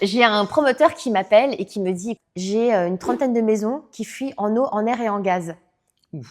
J'ai un promoteur qui m'appelle et qui me dit « J'ai une trentaine de maisons qui fuient en eau, en air et en gaz.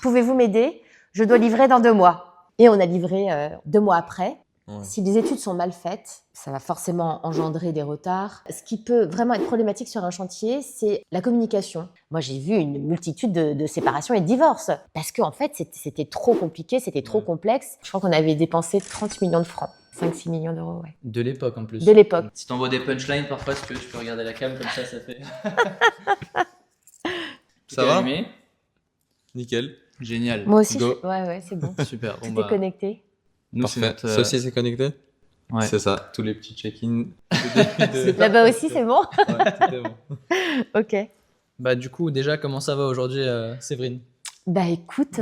Pouvez-vous m'aider? Je dois livrer dans 2 mois. » Et on a livré 2 mois après. Ouais. Si les études sont mal faites, ça va forcément engendrer des retards. Ce qui peut vraiment être problématique sur un chantier, c'est la communication. Moi, j'ai vu une multitude de séparations et de divorces parce qu'en fait, c'était trop compliqué, c'était trop complexe. Je crois qu'on avait dépensé 30 millions de francs, 5-6 millions d'euros. Ouais. De l'époque en plus. De l'époque. Si t'envoies des punchlines, parfois, si tu veux, tu peux regarder la cam, comme ça fait. Ça va? Allumé. Nickel. Génial. Moi aussi, Go. ouais, c'est bon. Super. Tout est connecté. Nous, c'est Parfait. notre. Ça aussi, c'est connecté? Ouais. C'est ça, tous les petits check-in. Là-bas aussi, c'est bon. Ouais, tout est bon. Ok. Bah, du coup, déjà, comment ça va aujourd'hui, Séverine? Bah écoute,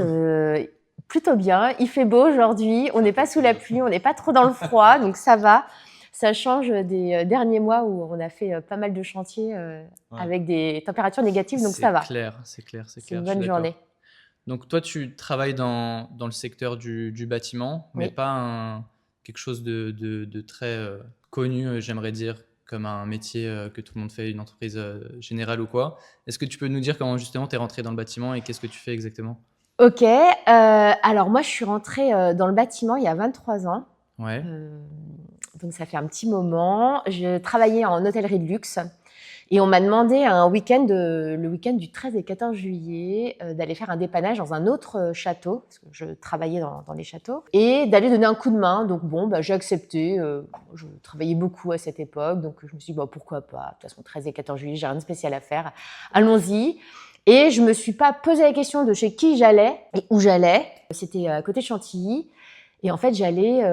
plutôt bien. Il fait beau aujourd'hui. On n'est pas sous la pluie, on n'est pas trop dans le froid, donc ça va. Ça change des derniers mois où on a fait pas mal de chantiers avec des températures négatives, donc ça va. C'est clair. C'est une bonne journée. Donc toi, tu travailles dans le secteur du bâtiment, mais Oui. pas quelque chose de très connu, j'aimerais dire, comme un métier que tout le monde fait, une entreprise générale ou quoi. Est-ce que tu peux nous dire comment justement tu es rentré dans le bâtiment et qu'est-ce que tu fais exactement? Ok, alors moi je suis rentrée dans le bâtiment il y a 23 ans. Ouais. Donc ça fait un petit moment. Je travaillais en hôtellerie de luxe et on m'a demandé le week-end du 13 et 14 juillet d'aller faire un dépannage dans un autre château, parce que je travaillais dans les châteaux, et d'aller donner un coup de main. Donc bon, j'ai accepté. Je travaillais beaucoup à cette époque, donc je me suis dit pourquoi pas. De toute façon, 13 et 14 juillet, j'ai rien de spécial à faire. Allons-y. Et je me suis pas posé la question de chez qui j'allais et où j'allais. C'était à côté de Chantilly. Et en fait, j'allais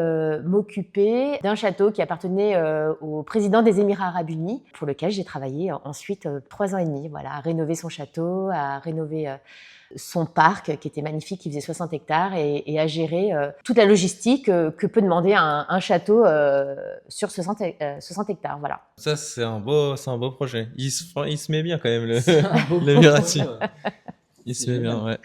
m'occuper d'un château qui appartenait au président des Émirats Arabes Unis, pour lequel j'ai travaillé ensuite 3 ans et demi, voilà, à rénover son château, à rénover son parc qui était magnifique, qui faisait 60 hectares, et à gérer toute la logistique que peut demander un château sur 60 hectares. Voilà. Ça, c'est un beau projet. Il se met bien quand même, Le l'Émirati. Il se met bien, ouais.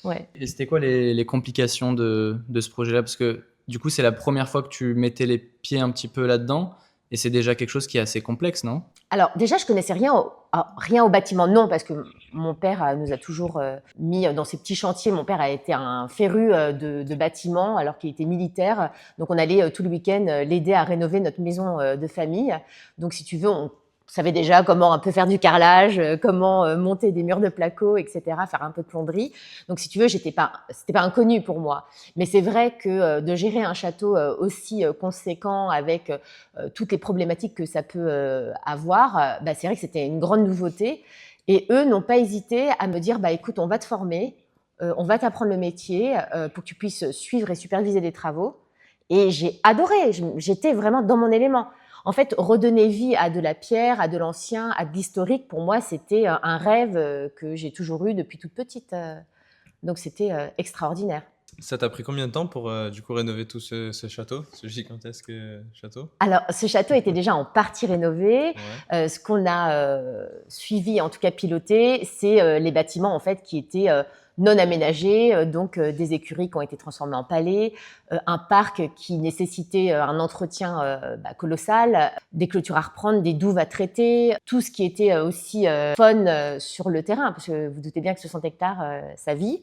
Ouais. Et c'était quoi les complications de ce projet-là? Parce que du coup, c'est la première fois que tu mettais les pieds un petit peu là-dedans et c'est déjà quelque chose qui est assez complexe, non? Alors déjà, je connaissais rien au bâtiment, non, parce que mon père nous a toujours mis dans ces petits chantiers. Mon père a été un féru de bâtiments alors qu'il était militaire. Donc on allait tout le week-end l'aider à rénover notre maison de famille. Donc si tu veux, on savait déjà comment un peu faire du carrelage, comment monter des murs de placo, etc., faire un peu de plomberie. Donc si tu veux, c'était pas inconnu pour moi. Mais c'est vrai que de gérer un château aussi conséquent avec toutes les problématiques que ça peut avoir, c'est vrai que c'était une grande nouveauté. Et eux n'ont pas hésité à me dire, écoute, on va te former, on va t'apprendre le métier pour que tu puisses suivre et superviser les travaux. Et j'ai adoré, j'étais vraiment dans mon élément. En fait, redonner vie à de la pierre, à de l'ancien, à de l'historique, pour moi, c'était un rêve que j'ai toujours eu depuis toute petite. Donc, c'était extraordinaire. Ça t'a pris combien de temps pour du coup rénover tout ce château, ce gigantesque château? Alors, ce château était déjà en partie rénové. Ouais. Ce qu'on a suivi, en tout cas piloté, c'est les bâtiments en fait qui étaient non aménagés, donc des écuries qui ont été transformées en palais, un parc qui nécessitait un entretien colossal, des clôtures à reprendre, des douves à traiter, tout ce qui était aussi faune sur le terrain, parce que vous doutez bien que 60 hectares, ça vit.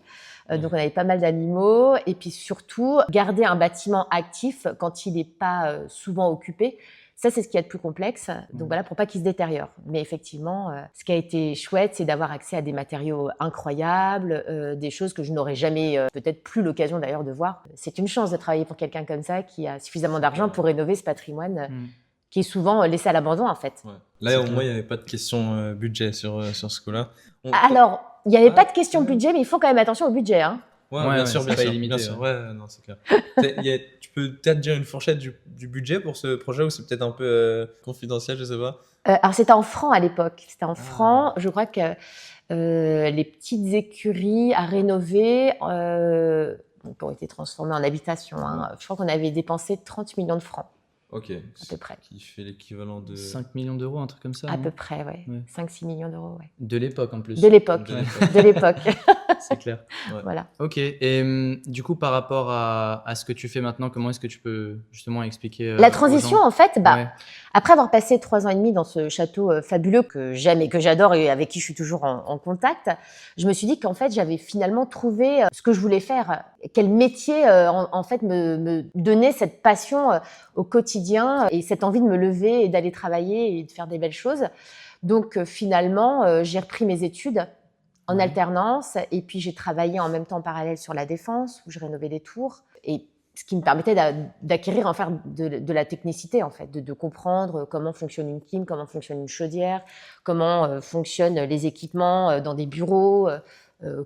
Donc on avait pas mal d'animaux, et puis surtout garder un bâtiment actif quand il n'est pas souvent occupé. Ça, c'est ce qu'il y a de plus complexe. Donc voilà, pour pas qu'il se détériore. Mais effectivement, ce qui a été chouette, c'est d'avoir accès à des matériaux incroyables, des choses que je n'aurais jamais, peut-être plus l'occasion d'ailleurs de voir. C'est une chance de travailler pour quelqu'un comme ça qui a suffisamment d'argent pour rénover ce patrimoine qui est souvent laissé à l'abandon en fait. Ouais. Là, au moins, il n'y avait pas de question budget sur ce coup-là. Alors, il n'y avait pas de question budget, mais il faut quand même attention au budget. Hein. Ouais, bien sûr, c'est pas illimité, bien sûr. Ouais, non, c'est clair. Tu peux peut-être dire une fourchette du budget pour ce projet, ou c'est peut-être un peu confidentiel, je sais pas. Alors, c'était en francs à l'époque. C'était en francs. Je crois que les petites écuries à rénover ont été transformées en habitation. Hein. Je crois qu'on avait dépensé 30 millions de francs. Ok. À peu près. Qui fait l'équivalent de 5 millions d'euros, un truc comme ça. À non? peu près, ouais. 5-6 millions d'euros, ouais. De l'époque en plus. De l'époque. De l'époque. De l'époque. C'est clair. Voilà. Ok, et du coup, par rapport à ce que tu fais maintenant, comment est-ce que tu peux justement expliquer La aux transition, gens? en fait, Ouais. après avoir passé 3 ans et demi dans ce château fabuleux que j'aime et que j'adore et avec qui je suis toujours en contact, je me suis dit qu'en fait, j'avais finalement trouvé ce que je voulais faire. Quel métier, en fait, me donnait cette passion au quotidien et cette envie de me lever et d'aller travailler et de faire des belles choses. Donc, finalement, j'ai repris mes études en Ouais. alternance et puis j'ai travaillé en même temps en parallèle sur la Défense où je rénovais des tours. Et ce qui me permettait d'acquérir enfin de la technicité en fait, de comprendre comment fonctionne une clim, comment fonctionne une chaudière, comment fonctionnent les équipements dans des bureaux,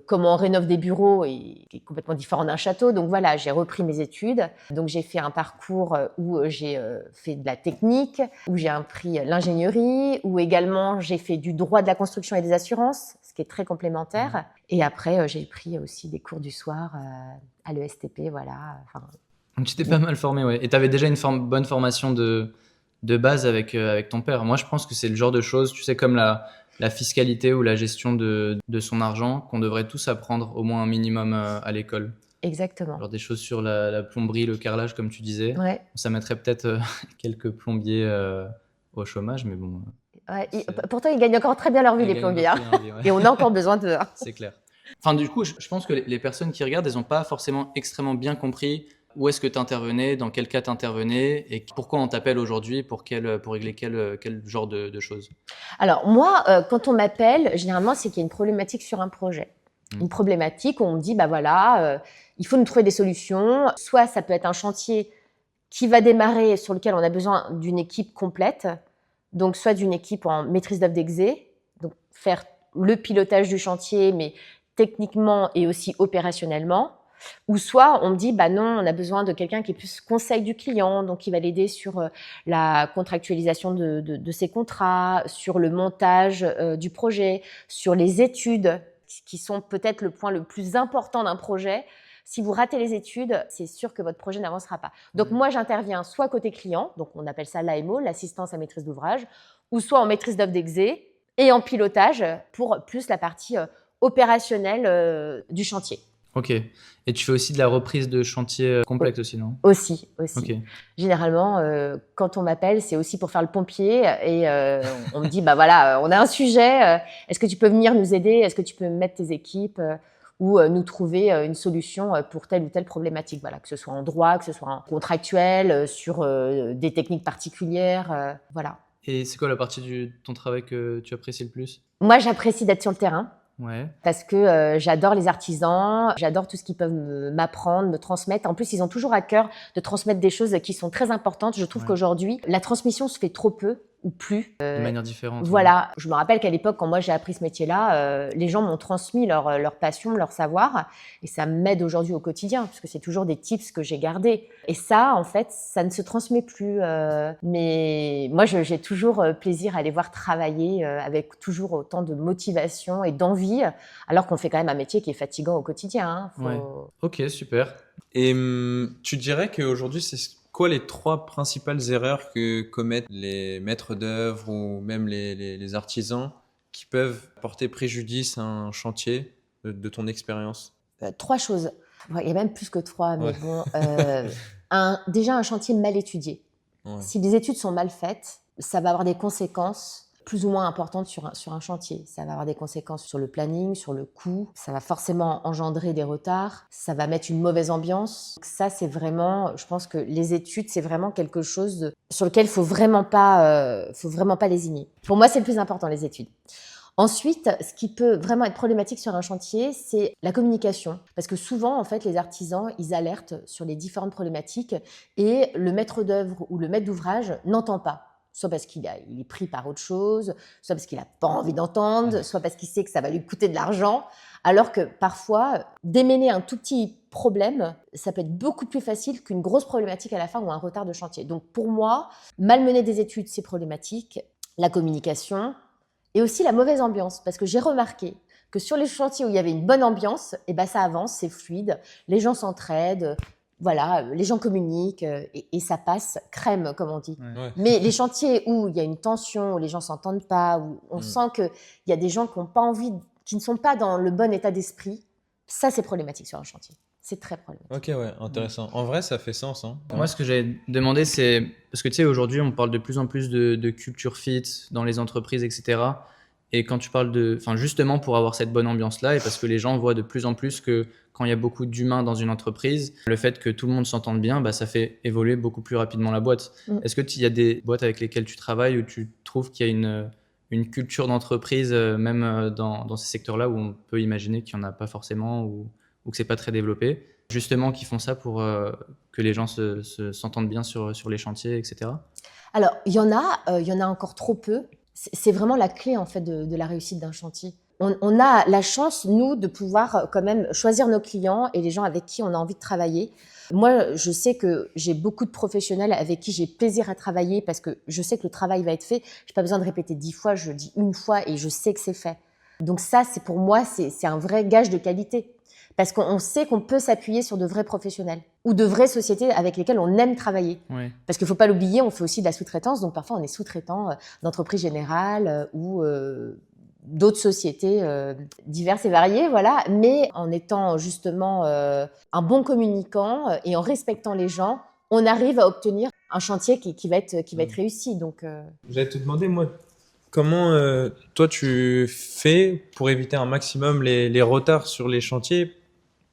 comment on rénove des bureaux et qui est complètement différent d'un château. Donc voilà, j'ai repris mes études. Donc j'ai fait un parcours où j'ai fait de la technique, où j'ai appris l'ingénierie, où également j'ai fait du droit de la construction et des assurances, ce qui est très complémentaire. Et après, j'ai pris aussi des cours du soir à l'ESTP, voilà. Enfin, Donc tu t'es pas mal formé, ouais. Et tu avais déjà une bonne formation de base avec ton père. Moi, je pense que c'est le genre de choses, tu sais, comme la fiscalité ou la gestion de son argent, qu'on devrait tous apprendre au moins un minimum à l'école. exactement. Genre des choses sur la plomberie, le carrelage, comme tu disais. Ouais. Ça mettrait peut-être quelques plombiers au chômage, mais bon. Ouais, C'est- pourtant, ils gagnent encore très bien leur vie, Ils les gagnent plombiers. leur Hein. vie, hein, ouais. Et on a encore besoin d'eux. Hein. C'est clair. Enfin, du coup, je pense que les personnes qui regardent, elles n'ont pas forcément extrêmement bien compris où est-ce que tu intervenais, dans quel cas tu intervenais et pourquoi on t'appelle aujourd'hui pour régler quel genre de choses. Alors, moi, quand on m'appelle, généralement, c'est qu'il y a une problématique sur un projet. Une problématique où on me dit, bah voilà, il faut nous trouver des solutions. Soit ça peut être un chantier qui va démarrer, sur lequel on a besoin d'une équipe complète. Donc, soit d'une équipe en maîtrise d'œuvre d'exé, donc faire le pilotage du chantier, mais techniquement et aussi opérationnellement. Ou soit on me dit, bah non, on a besoin de quelqu'un qui est plus conseil du client, donc qui va l'aider sur la contractualisation de ses contrats, sur le montage du projet, sur les études, qui sont peut-être le point le plus important d'un projet. Si vous ratez les études, c'est sûr que votre projet n'avancera pas. Donc moi, j'interviens soit côté client, donc on appelle ça l'AMO, l'assistance à maîtrise d'ouvrage, ou soit en maîtrise d'œuvre d'exé et en pilotage pour plus la partie opérationnelle du chantier. Ok. Et tu fais aussi de la reprise de chantier complète aussi, non? Aussi. Ok. Généralement, quand on m'appelle, c'est aussi pour faire le pompier et on me dit, bah voilà, on a un sujet, est-ce que tu peux venir nous aider? Est-ce que tu peux mettre tes équipes ou nous trouver une solution pour telle ou telle problématique, voilà, que ce soit en droit, que ce soit en contractuel, sur des techniques particulières, voilà. Et c'est quoi la partie de ton travail que tu apprécies le plus? Moi, j'apprécie d'être sur le terrain. Ouais. Parce que j'adore les artisans, j'adore tout ce qu'ils peuvent m'apprendre, me transmettre. En plus, ils ont toujours à cœur de transmettre des choses qui sont très importantes. Je trouve qu'aujourd'hui, la transmission se fait trop peu ou plus. De manière différente. Voilà, je me rappelle qu'à l'époque, quand moi j'ai appris ce métier-là, les gens m'ont transmis leur passion, leur savoir, et ça m'aide aujourd'hui au quotidien, parce que c'est toujours des tips que j'ai gardés. Et ça, en fait, ça ne se transmet plus. Mais moi, j'ai toujours plaisir à les voir travailler avec toujours autant de motivation et d'envie, alors qu'on fait quand même un métier qui est fatigant au quotidien. Hein. Ouais. Ok, super. Et tu dirais qu'aujourd'hui, c'est quoi les 3 principales erreurs que commettent les maîtres d'œuvre ou même les artisans qui peuvent porter préjudice à un chantier de ton expérience? 3 choses. Ouais, il y a même plus que 3, mais Ouais. bon. Déjà, un chantier mal étudié. Ouais. Si les études sont mal faites, ça va avoir des conséquences plus ou moins importantes sur un chantier. Ça va avoir des conséquences sur le planning, sur le coût. Ça va forcément engendrer des retards. Ça va mettre une mauvaise ambiance. Donc ça, c'est vraiment, je pense que les études, c'est vraiment quelque chose sur lequel faut vraiment pas lésigner. Pour moi, c'est le plus important, les études. Ensuite, ce qui peut vraiment être problématique sur un chantier, c'est la communication. Parce que souvent, en fait, les artisans, ils alertent sur les différentes problématiques et le maître d'œuvre ou le maître d'ouvrage n'entend pas. Soit parce qu'il est pris par autre chose, soit parce qu'il n'a pas envie d'entendre, soit parce qu'il sait que ça va lui coûter de l'argent. Alors que parfois, démêler un tout petit problème, ça peut être beaucoup plus facile qu'une grosse problématique à la fin ou un retard de chantier. Donc pour moi, malmener des études, c'est problématique. La communication, et aussi la mauvaise ambiance, parce que j'ai remarqué que sur les chantiers où il y avait une bonne ambiance, eh ben ça avance, c'est fluide, les gens s'entraident, voilà, les gens communiquent et ça passe crème, comme on dit. Ouais. Mais les chantiers où il y a une tension, où les gens s'entendent pas, où on sent qu'il y a des gens qui n'ont pas envie, qui ne sont pas dans le bon état d'esprit, Ça, c'est problématique sur un chantier. C'est très problématique. Ok, ouais, intéressant. En vrai, ça fait sens. Hein. Moi, ce que j'avais demandé, c'est parce que tu sais, aujourd'hui, on parle de plus en plus de culture fit dans les entreprises, etc. Et quand tu parles enfin, justement pour avoir cette bonne ambiance-là, et parce que les gens voient de plus en plus que quand il y a beaucoup d'humains dans une entreprise, le fait que tout le monde s'entende bien, bah, ça fait évoluer beaucoup plus rapidement la boîte. Est-ce que il y a des boîtes avec lesquelles tu travailles où tu trouves qu'il y a une culture d'entreprise, même dans ces secteurs-là où on peut imaginer qu'il n'y en a pas forcément ou que c'est pas très développé, justement qui font ça pour que les gens s'entendent bien sur les chantiers, etc. Alors, il y en a encore trop peu. C'est vraiment la clé en fait de la réussite d'un chantier. On a la chance, nous, de pouvoir quand même choisir nos clients et les gens avec qui on a envie de travailler. Moi, je sais que j'ai beaucoup de professionnels avec qui j'ai plaisir à travailler parce que je sais que le travail va être fait. J'ai pas besoin de répéter 10 fois, je dis une fois et je sais que c'est fait. Donc ça, c'est pour moi, c'est un vrai gage de qualité. Parce qu'on sait qu'on peut s'appuyer sur de vrais professionnels ou de vraies sociétés avec lesquelles on aime travailler. Ouais. Parce qu'il ne faut pas l'oublier, on fait aussi de la sous-traitance. Donc parfois, on est sous-traitant d'entreprises générales ou d'autres sociétés diverses et variées, voilà. Mais en étant justement un bon communicant et en respectant les gens, on arrive à obtenir un chantier qui va être réussi. Donc, J'allais te demander, moi, comment toi tu fais pour éviter un maximum les retards sur les chantiers?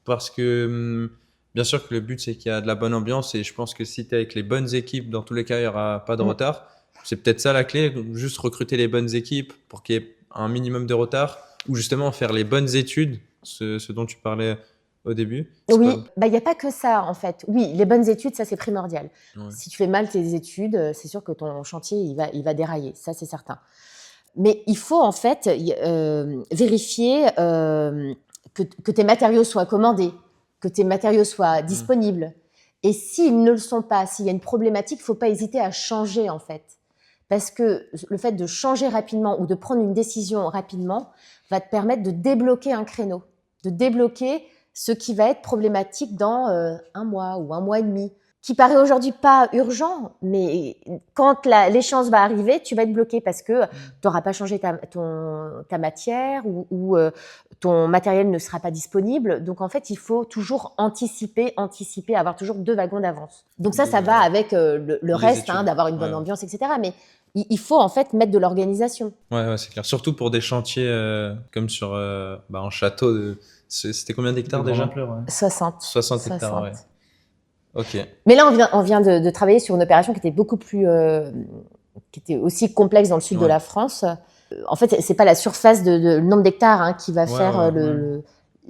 Parce que bien sûr que le but c'est qu'il y a de la bonne ambiance et je pense que si tu es avec les bonnes équipes, dans tous les cas, il n'y aura pas de retard. C'est peut-être ça la clé, juste recruter les bonnes équipes pour qu'il y ait un minimum de retard ou justement faire les bonnes études, ce dont tu parlais au début. oui, il n'y a pas que ça en fait. Oui, les bonnes études, ça c'est primordial. Ouais. Si tu fais mal tes études, c'est sûr que ton chantier il va dérailler, ça c'est certain. Mais il faut en fait vérifier que tes matériaux soient commandés, que tes matériaux soient disponibles. Et s'ils ne le sont pas, s'il y a une problématique, il ne faut pas hésiter à changer en fait. Parce que le fait de changer rapidement ou de prendre une décision rapidement va te permettre de débloquer un créneau, de débloquer ce qui va être problématique dans un mois ou un mois et demi, qui paraît aujourd'hui pas urgent, mais quand l'échéance va arriver, tu vas être bloqué parce que tu n'auras pas changé ta matière ou ton matériel ne sera pas disponible. Donc en fait, il faut toujours anticiper, avoir toujours 2 wagons d'avance. Donc ça va avec le reste, d'avoir une bonne ambiance, etc. Mais il faut en fait mettre de l'organisation. Ouais, c'est clair. Surtout pour des chantiers comme sur un château. C'était combien d'hectares déjà? Ampleur, ouais. 60 hectares, ouais. Ok. Mais là, on vient de travailler sur une opération qui était beaucoup plus, qui était aussi complexe dans le sud de la France. En fait, c'est pas la surface le nombre d'hectares qui va faire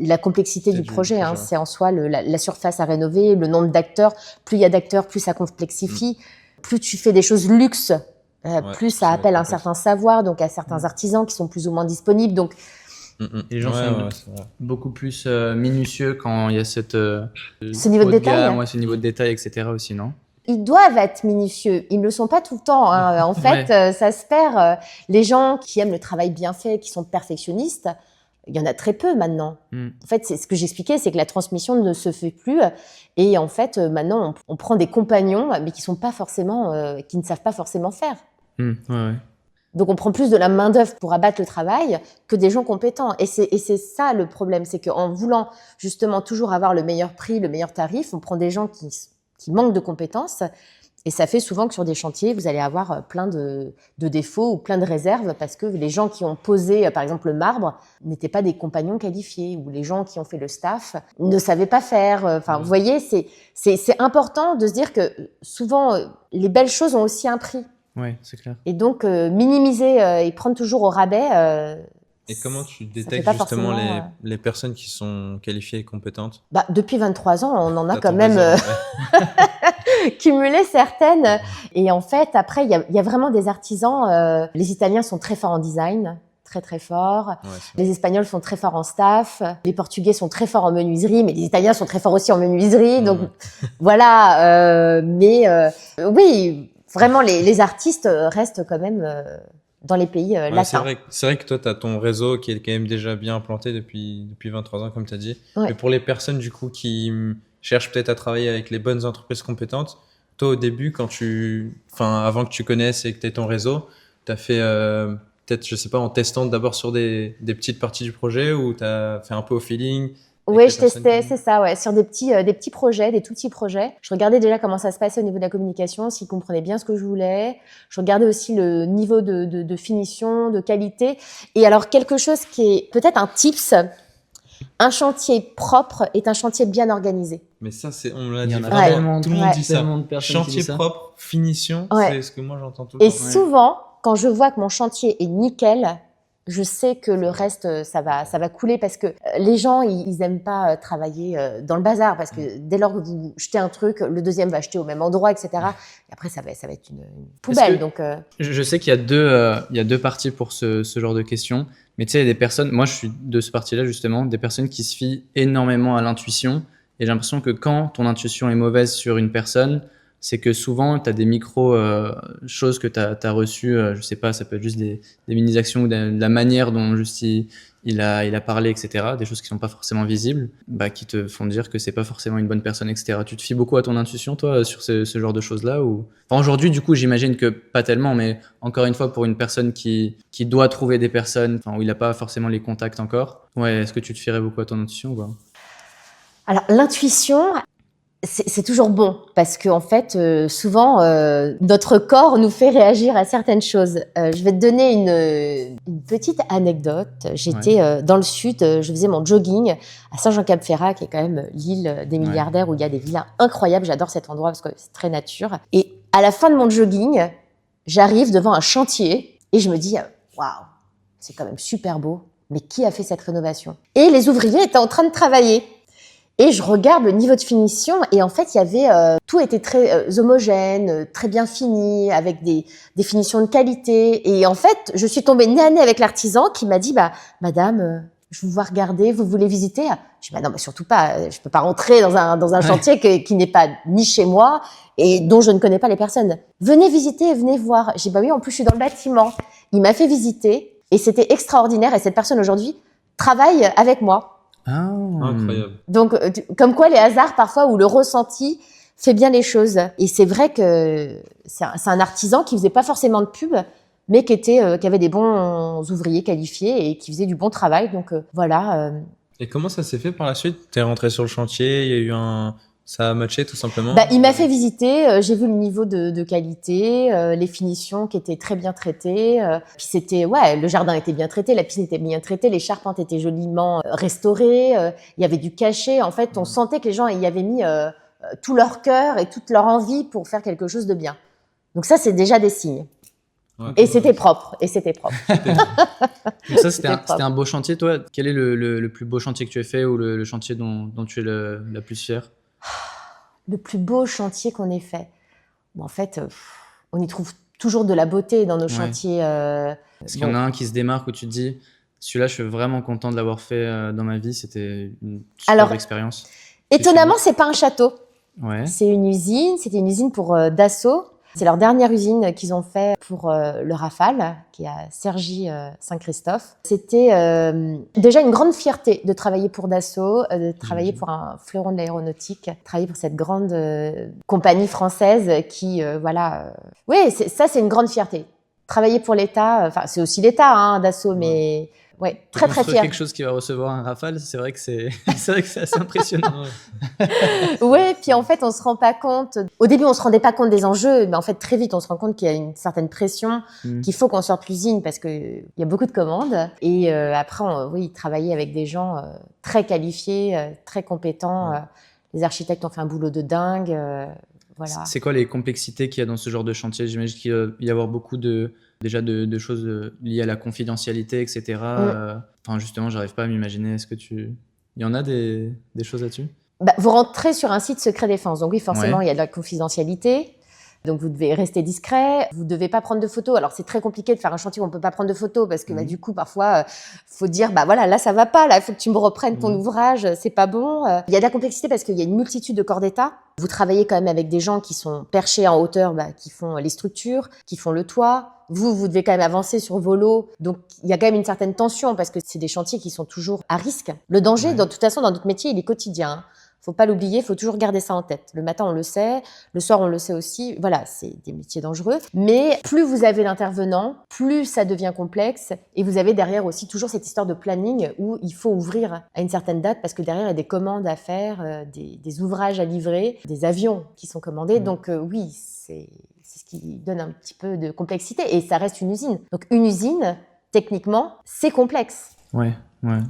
la complexité du projet. C'est en soi la surface à rénover, le nombre d'acteurs. Plus il y a d'acteurs, plus ça complexifie. Plus tu fais des choses luxe, plus ça appelle un certain savoir, donc à certains artisans qui sont plus ou moins disponibles. Donc et les gens sont beaucoup plus minutieux quand il y a ce niveau de détail. Ce niveau de détail, etc. aussi, non? Ils doivent être minutieux. Ils ne le sont pas tout le temps. En fait, ça se perd. Les gens qui aiment le travail bien fait, qui sont perfectionnistes, il y en a très peu maintenant. En fait, c'est ce que j'expliquais, c'est que la transmission ne se fait plus. Et en fait, maintenant, on prend des compagnons, mais qui sont pas forcément, qui ne savent pas forcément faire. Donc, on prend plus de la main-d'œuvre pour abattre le travail que des gens compétents. Et c'est ça le problème, c'est qu'en voulant justement toujours avoir le meilleur prix, le meilleur tarif, on prend des gens qui manquent de compétences. Et ça fait souvent que sur des chantiers, vous allez avoir plein de défauts ou plein de réserves parce que les gens qui ont posé, par exemple, le marbre n'étaient pas des compagnons qualifiés ou les gens qui ont fait le staff ne savaient pas faire. Enfin, vous voyez, c'est important de se dire que souvent, les belles choses ont aussi un prix. Oui, c'est clair. Et donc, minimiser et prendre toujours au rabais. Et comment tu détectes justement les personnes qui sont qualifiées et compétentes? Depuis 23 ans, on en a quand même cumulé certaines. Et en fait, après, il y a vraiment des artisans. Les Italiens sont très forts en design, très très forts. Les Espagnols sont très forts en staff. Les Portugais sont très forts en menuiserie, mais les Italiens sont très forts aussi en menuiserie. Donc voilà. Oui. Vraiment, les artistes restent quand même dans les pays latins. C'est vrai que toi, tu as ton réseau qui est quand même déjà bien implanté depuis 23 ans, comme tu as dit. Mais pour les personnes du coup qui cherchent peut-être à travailler avec les bonnes entreprises compétentes, toi au début, avant que tu connaisses et que tu aies ton réseau, tu as fait peut-être, je sais pas, en testant d'abord sur des petites parties du projet ou tu as fait un peu au feeling? avec Ouais, les je personnes testais, qui- c'est ça, ouais, sur des petits projets, des tout petits projets. Je regardais déjà comment ça se passait au niveau de la communication, s'ils comprenaient bien ce que je voulais. Je regardais aussi le niveau de finition, de qualité. Et alors, quelque chose qui est peut-être un tips, un chantier propre est un chantier bien organisé. Mais ça, on l'a Il y dit en a vraiment. tellement, Tout le monde dit ça. tellement de personnes qui Chantier disent ça. propre, finition, Ouais. c'est ce que moi j'entends tout le Et temps. souvent, quand je vois que mon chantier est nickel, je sais que le reste, ça va couler parce que les gens, ils aiment pas travailler dans le bazar parce que dès lors que vous jetez un truc, le deuxième va acheter au même endroit, etc. Et après, ça va être une poubelle. que- Donc, Je sais qu'il y a il y a deux parties pour ce genre de questions. Mais tu sais, il y a des personnes, moi je suis de ce parti-là justement, des personnes qui se fient énormément à l'intuition. Et j'ai l'impression que quand ton intuition est mauvaise sur une personne, c'est que souvent tu as des choses que tu as reçues, je sais pas, ça peut être juste des mini-actions ou de la manière dont juste il a parlé, etc. Des choses qui sont pas forcément visibles, bah, qui te font dire que c'est pas forcément une bonne personne, etc. Tu te fies beaucoup à ton intuition, toi, sur ce genre de choses-là ou... Enfin, aujourd'hui, du coup, j'imagine que pas tellement, mais encore une fois, pour une personne qui doit trouver des personnes, enfin, où il n'a pas forcément les contacts encore, ouais, est-ce que tu te fierais beaucoup à ton intuition ou pas? alors l'intuition, c'est toujours bon parce que en fait, souvent, notre corps nous fait réagir à certaines choses. Je vais te donner une petite anecdote. J'étais dans le sud, je faisais mon jogging à Saint-Jean-Cap-Ferrat, qui est quand même l'île des milliardaires où il y a des villas incroyables. J'adore cet endroit parce que c'est très nature. Et à la fin de mon jogging, j'arrive devant un chantier et je me dis, waouh, c'est quand même super beau. Mais qui a fait cette rénovation? Et les ouvriers étaient en train de travailler. Et je regarde le niveau de finition et en fait, il y avait tout était très homogène, très bien fini, avec des finitions de qualité. Et en fait, je suis tombée nez à nez avec l'artisan qui m'a dit, bah, madame, je vous vois regarder, vous voulez visiter? Je dis, bah non, mais surtout pas, je peux pas rentrer dans un chantier qui n'est pas ni chez moi et dont je ne connais pas les personnes. Venez visiter, venez voir. J'ai dit, bah oui, en plus, je suis dans le bâtiment. Il m'a fait visiter et c'était extraordinaire et cette personne aujourd'hui travaille avec moi. Ah, Incroyable. Donc, comme quoi les hasards parfois ou le ressenti fait bien les choses. Et c'est vrai que c'est un artisan qui faisait pas forcément de pub, mais qui avait des bons ouvriers qualifiés et qui faisait du bon travail. Donc voilà. Et comment ça s'est fait par la suite? T'es rentré sur le chantier, il y a eu ça a matché tout simplement? Bah, il m'a fait visiter, j'ai vu le niveau de qualité, les finitions qui étaient très bien traitées. Puis le jardin était bien traité, la piscine était bien traitée, les charpentes étaient joliment restaurées, il y avait du cachet. En fait, on sentait que les gens y avaient mis tout leur cœur et toute leur envie pour faire quelque chose de bien. Donc ça, c'est déjà des signes. Ouais. Et c'était propre, et c'était propre. donc ça, C'était propre. c'était un beau chantier, toi. Quel est le plus beau chantier que tu as fait ou le chantier dont tu es la plus fière? Le plus beau chantier qu'on ait fait. Bon, en fait, on y trouve toujours de la beauté dans nos chantiers. Est-ce qu'il y en a un qui se démarque où tu te dis, celui-là, je suis vraiment content de l'avoir fait dans ma vie, c'était une superbe expérience? Étonnamment, c'est pas un château. Ouais. C'est une usine. C'était une usine pour Dassault. C'est leur dernière usine qu'ils ont fait pour le Rafale, qui est à Cergy-Saint-Christophe. C'était déjà une grande fierté de travailler pour Dassault, de travailler pour un fleuron de l'aéronautique, travailler pour cette grande compagnie française qui, Oui, ça, c'est une grande fierté. Travailler pour l'État, enfin, c'est aussi l'État, hein, Dassault, mais ouais, très, très fier. Quelque chose qui va recevoir un Rafale, c'est vrai que c'est assez impressionnant. Ouais, puis en fait, on se rend pas compte. Au début, on se rendait pas compte des enjeux, mais en fait, très vite, on se rend compte qu'il y a une certaine pression, qu'il faut qu'on sorte l'usine parce que il y a beaucoup de commandes. Et après, travailler avec des gens très qualifiés, très compétents. Les architectes ont fait un boulot de dingue. Voilà. C'est quoi les complexités qu'il y a dans ce genre de chantier? J'imagine qu'il va y avoir beaucoup de choses liées à la confidentialité, etc. Enfin, justement, j'arrive pas à m'imaginer. Il y en a des choses là-dessus? Bah, vous rentrez sur un site secret défense, donc oui, forcément, il y a de la confidentialité. Donc, vous devez rester discret. Vous devez pas prendre de photos. Alors, c'est très compliqué de faire un chantier où on peut pas prendre de photos parce que, du coup, parfois, faut dire, bah voilà, là, ça va pas. Là, il faut que tu me reprennes ton ouvrage. C'est pas bon. Il y a de la complexité parce qu'il y a une multitude de corps d'État. Vous travaillez quand même avec des gens qui sont perchés en hauteur, qui font les structures, qui font le toit. Vous devez quand même avancer sur vos lots. Donc, il y a quand même une certaine tension parce que c'est des chantiers qui sont toujours à risque. Le danger, de toute façon, dans notre métier, il est quotidien. Faut pas l'oublier, faut toujours garder ça en tête. Le matin, on le sait, le soir, on le sait aussi. Voilà, c'est des métiers dangereux. Mais plus vous avez d'intervenants, plus ça devient complexe. Et vous avez derrière aussi toujours cette histoire de planning où il faut ouvrir à une certaine date parce que derrière, il y a des commandes à faire, des ouvrages à livrer, des avions qui sont commandés. Donc oui, c'est ce qui donne un petit peu de complexité. Et ça reste une usine. Donc une usine, techniquement, c'est complexe. Ouais,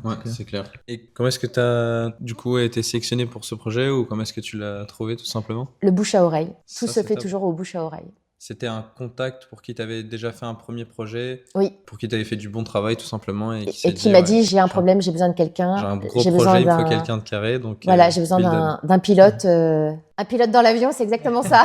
ok. C'est clair. Et comment est-ce que tu as du coup été sélectionné pour ce projet ou comment est-ce que tu l'as trouvé tout simplement? Le bouche à oreille. Ça, Tout se c'est fait top. toujours au bouche à oreille. C'était un contact pour qui tu avais déjà fait un premier projet, Oui. pour qui tu avais fait du bon travail tout simplement et Et qui m'a dit, j'ai un problème, j'ai besoin de quelqu'un. j'ai un gros J'ai projet, il me faut d'un- quelqu'un de carré. Donc, Voilà, j'ai besoin Bill donne. d'un pilote. Un pilote dans l'avion, c'est exactement ça.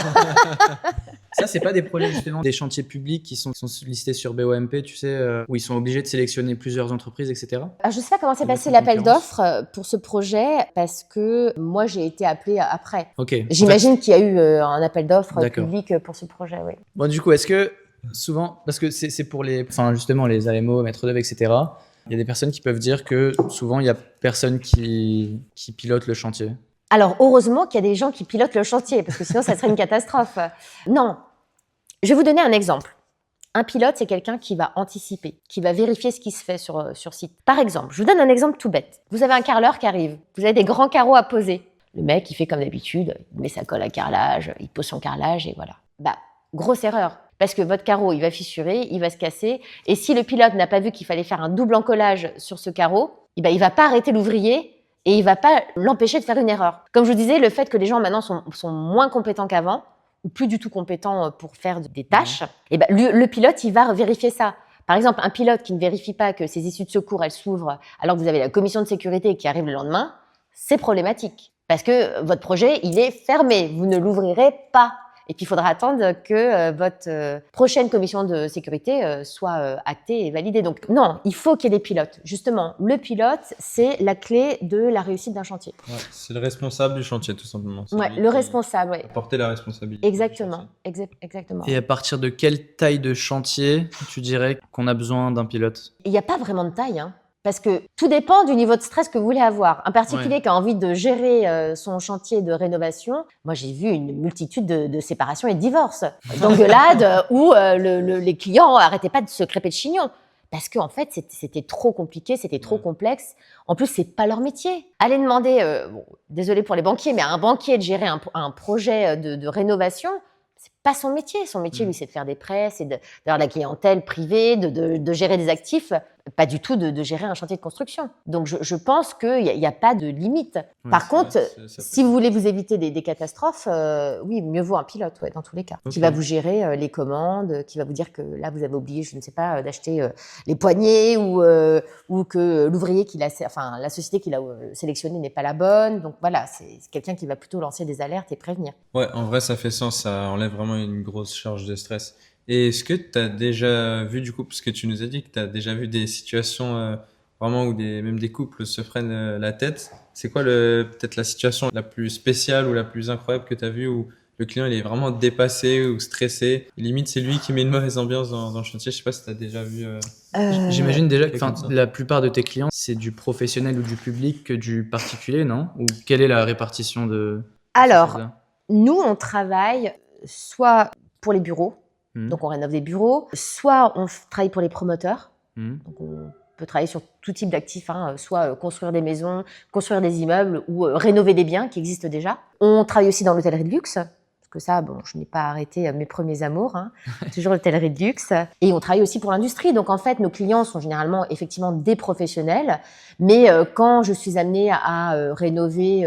Ça, c'est pas des projets justement, des chantiers publics qui sont listés sur BOMP, tu sais, où ils sont obligés de sélectionner plusieurs entreprises, etc. Alors, je ne sais pas comment s'est Ils passé mettent en l'appel concurrence. d'offres pour ce projet parce que moi, j'ai été appelée après. Ok. En J'imagine qu'il y a eu un appel d'offres D'accord. public pour ce projet, oui. Bon, du coup, est-ce que souvent, parce que c'est pour enfin, justement les AMO, maîtres d'œuvre, etc., il y a des personnes qui peuvent dire que souvent, il n'y a personne qui pilote le chantier. Alors, heureusement qu'il y a des gens qui pilotent le chantier parce que sinon, ça serait une catastrophe. Non. Je vais vous donner un exemple. Un pilote, c'est quelqu'un qui va anticiper, qui va vérifier ce qui se fait sur site. Par exemple, je vous donne un exemple tout bête. Vous avez un carreleur qui arrive, vous avez des grands carreaux à poser. Le mec, il fait comme d'habitude, il met sa colle à carrelage, il pose son carrelage et voilà. Bah, grosse erreur. Parce que votre carreau, il va fissurer, il va se casser. Et si le pilote n'a pas vu qu'il fallait faire un double encollage sur ce carreau, eh ben, il va pas arrêter l'ouvrier et il va pas l'empêcher de faire une erreur. Comme je vous disais, le fait que les gens maintenant sont moins compétents qu'avant, ou plus du tout compétent pour faire des tâches, et ben, le pilote, il va vérifier ça. Par exemple, un pilote qui ne vérifie pas que ses issues de secours, elles s'ouvrent alors que vous avez la commission de sécurité qui arrive le lendemain, c'est problématique. Parce que votre projet, il est fermé. Vous ne l'ouvrirez pas. Et puis, il faudra attendre que votre prochaine commission de sécurité soit actée et validée. Donc, non, il faut qu'il y ait des pilotes. Justement, le pilote, c'est la clé de la réussite d'un chantier. Ouais, c'est le responsable du chantier tout simplement. C'est Ouais, lui le qui responsable, oui. a porté la responsabilité. Exactement, exactement. Et à partir de quelle taille de chantier tu dirais qu'on a besoin d'un pilote? Il n'y a pas vraiment de taille, hein. Parce que tout dépend du niveau de stress que vous voulez avoir. Un particulier qui a envie de gérer son chantier de rénovation, moi j'ai vu une multitude de séparations et de divorces, d'engueulades où les clients n'arrêtaient pas de se crêper de chignon. Parce qu'en fait, c'était trop compliqué, c'était trop complexe. En plus, c'est pas leur métier. Allez demander, désolé pour les banquiers, mais à un banquier de gérer un projet de rénovation, c'est pas son métier. Son métier, lui, c'est de faire des prêts, c'est d'avoir de la clientèle privée, de gérer des actifs, pas du tout de gérer un chantier de construction. Donc, je pense qu'il n'y a pas de limite. Par contre, si vous voulez vous éviter des catastrophes, oui, mieux vaut un pilote, ouais, dans tous les cas, qui va vous gérer les commandes, qui va vous dire que là, vous avez oublié, je ne sais pas, d'acheter les poignées ou que l'ouvrier la société qu'il a sélectionnée n'est pas la bonne. Donc voilà, c'est quelqu'un qui va plutôt lancer des alertes et prévenir. Ouais, en vrai, ça fait sens, ça enlève vraiment une grosse charge de stress. Et est-ce que tu as déjà vu, du coup, parce que tu nous as dit que tu as déjà vu des situations vraiment où même des couples se prennent la tête. C'est quoi peut-être la situation la plus spéciale ou la plus incroyable que tu as vue où le client il est vraiment dépassé ou stressé? Limite, c'est lui qui met une mauvaise ambiance dans le chantier. Je sais pas si tu as déjà vu. J'imagine déjà que comme ça. la plupart de tes clients, c'est du professionnel ou du public que du particulier, non? Ou quelle est la répartition de ces Alors, choses-là? nous, on travaille soit pour les bureaux, donc on rénove des bureaux, soit on travaille pour les promoteurs, donc on peut travailler sur tout type d'actifs, soit construire des maisons, construire des immeubles ou rénover des biens qui existent déjà. On travaille aussi dans l'hôtellerie de luxe, parce que ça, bon, je n'ai pas arrêté mes premiers amours, toujours l'hôtellerie de luxe. Et on travaille aussi pour l'industrie, donc en fait, nos clients sont généralement effectivement des professionnels, mais quand je suis amenée à rénover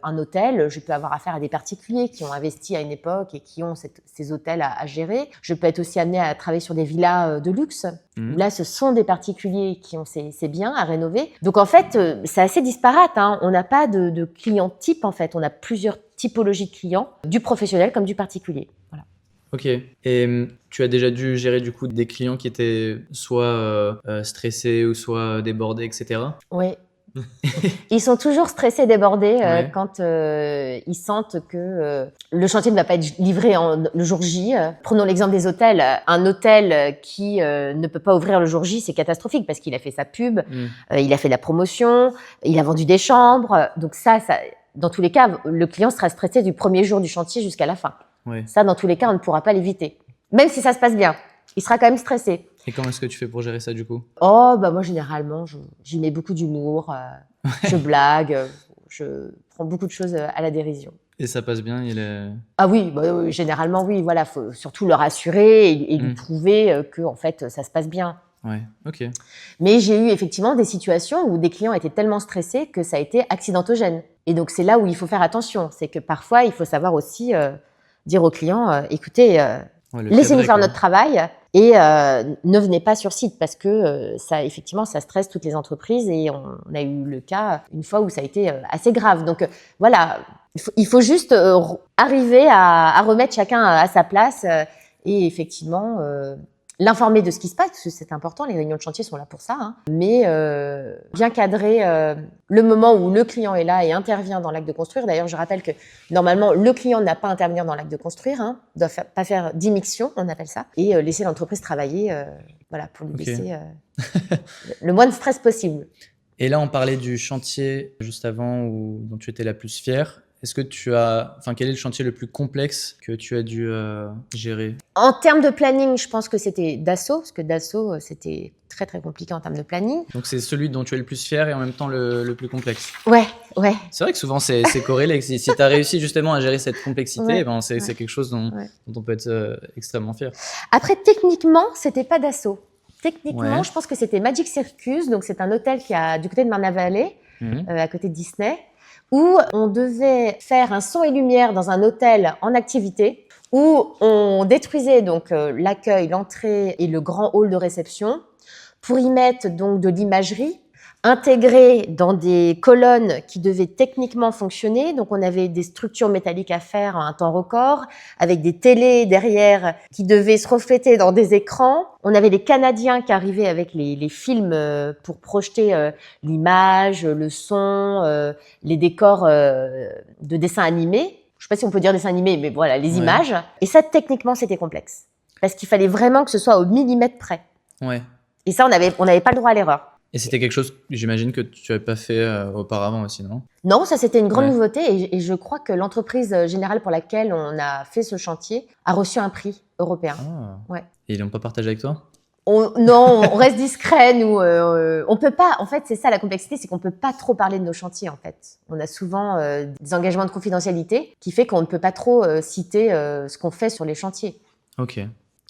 un hôtel, je peux avoir affaire à des particuliers qui ont investi à une époque et qui ont ces hôtels à gérer. Je peux être aussi amenée à travailler sur des villas de luxe. Là, ce sont des particuliers qui ont ces biens à rénover. Donc, en fait, c'est assez disparate. On n'a pas de client type, en fait. On a plusieurs typologies de clients, du professionnel comme du particulier. Voilà. Ok. Et tu as déjà dû gérer du coup des clients qui étaient soit stressés ou soit débordés, etc. Oui. Ils sont toujours stressés, débordés Ouais. quand ils sentent que le chantier ne va pas être livré le jour J. Prenons l'exemple des hôtels. Un hôtel qui ne peut pas ouvrir le jour J, c'est catastrophique parce qu'il a fait sa pub, il a fait de la promotion, il a vendu des chambres. Donc ça dans tous les cas, le client sera stressé du premier jour du chantier jusqu'à la fin. Ouais. Ça, dans tous les cas, on ne pourra pas l'éviter. Même si ça se passe bien, il sera quand même stressé. Et comment est-ce que tu fais pour gérer ça du coup? Oh, bah moi, généralement, j'y mets beaucoup d'humour, je blague, je prends beaucoup de choses à la dérision. Et ça passe bien, Ah oui, bah, généralement, oui, voilà, faut surtout le rassurer et lui prouver que, en fait, ça se passe bien. Ouais, ok. Mais j'ai eu effectivement des situations où des clients étaient tellement stressés que ça a été accidentogène. Et donc, c'est là où il faut faire attention. C'est que parfois, il faut savoir aussi dire aux clients, écoutez, Ouais, laissez-nous faire quoi. notre travail et ne venez pas sur site parce que ça, effectivement, ça stresse toutes les entreprises et on a eu le cas une fois où ça a été assez grave. Donc, voilà, il faut juste arriver à remettre chacun à sa place et effectivement l'informer de ce qui se passe, parce que c'est important, les réunions de chantier sont là pour ça, hein. Mais bien cadrer le moment où le client est là et intervient dans l'acte de construire. D'ailleurs, je rappelle que normalement, le client n'a pas à intervenir dans l'acte de construire, hein, doit pas faire d'immixtion, on appelle ça, et laisser l'entreprise travailler voilà, pour lui laisser le moins de stress possible. Et là, on parlait du chantier juste avant dont tu étais la plus fière. Est-ce que quel est le chantier le plus complexe que tu as dû gérer? En termes de planning, je pense que c'était Dassault, parce que Dassault, c'était très très compliqué en termes de planning. Donc c'est celui dont tu es le plus fier et en même temps le plus complexe. Ouais. C'est vrai que souvent c'est corrélé. Si tu as réussi justement à gérer cette complexité, c'est quelque chose dont on peut être extrêmement fier. Après, techniquement, c'était pas Dassault. Techniquement, Ouais. je pense que c'était Magic Circus, donc c'est un hôtel qui a du côté de Marne-la-Vallée, à côté de Disney, où on devait faire un son et lumière dans un hôtel en activité, où on détruisait donc l'accueil, l'entrée et le grand hall de réception pour y mettre donc de l'imagerie intégrée dans des colonnes qui devaient techniquement fonctionner. Donc on avait des structures métalliques à faire en un temps record, avec des télés derrière qui devaient se refléter dans des écrans. On avait les Canadiens qui arrivaient avec les films pour projeter l'image, le son, les décors de dessins animés. Je ne sais pas si on peut dire dessin animé, mais voilà, les images. Et ça, techniquement, c'était complexe. Parce qu'il fallait vraiment que ce soit au millimètre près. Ouais. Et ça, on n'avait pas le droit à l'erreur. Et c'était quelque chose, j'imagine, que tu n'avais pas fait auparavant aussi, non? Non, ça, c'était une grande nouveauté. Et je crois que l'entreprise générale pour laquelle on a fait ce chantier a reçu un prix européen. Ah. Ouais. Et ils l'ont pas partagé avec toi? Non, on reste discret, nous. On peut pas. En fait, c'est ça la complexité, c'est qu'on peut pas trop parler de nos chantiers. En fait, on a souvent des engagements de confidentialité qui fait qu'on ne peut pas trop citer ce qu'on fait sur les chantiers. Ok.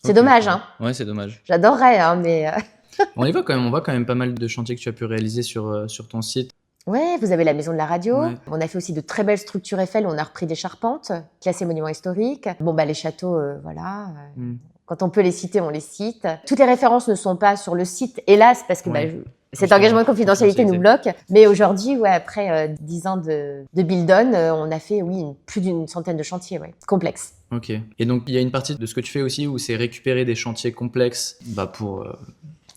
C'est dommage, hein. Ouais, c'est dommage. J'adorerais, hein, mais. On voit quand même pas mal de chantiers que tu as pu réaliser sur ton site. Ouais, vous avez la maison de la radio. Ouais. On a fait aussi de très belles structures Eiffel. On a repris des charpentes, classées monuments historiques. Bon, bah les châteaux, voilà. Quand on peut les citer, on les cite. Toutes les références ne sont pas sur le site, hélas, parce que cet engagement de confidentialité nous bloque. Mais aujourd'hui, après 10 ans de Bildon, on a fait, plus d'une centaine de chantiers, complexes. Ok. Et donc, il y a une partie de ce que tu fais aussi où c'est récupérer des chantiers complexes pour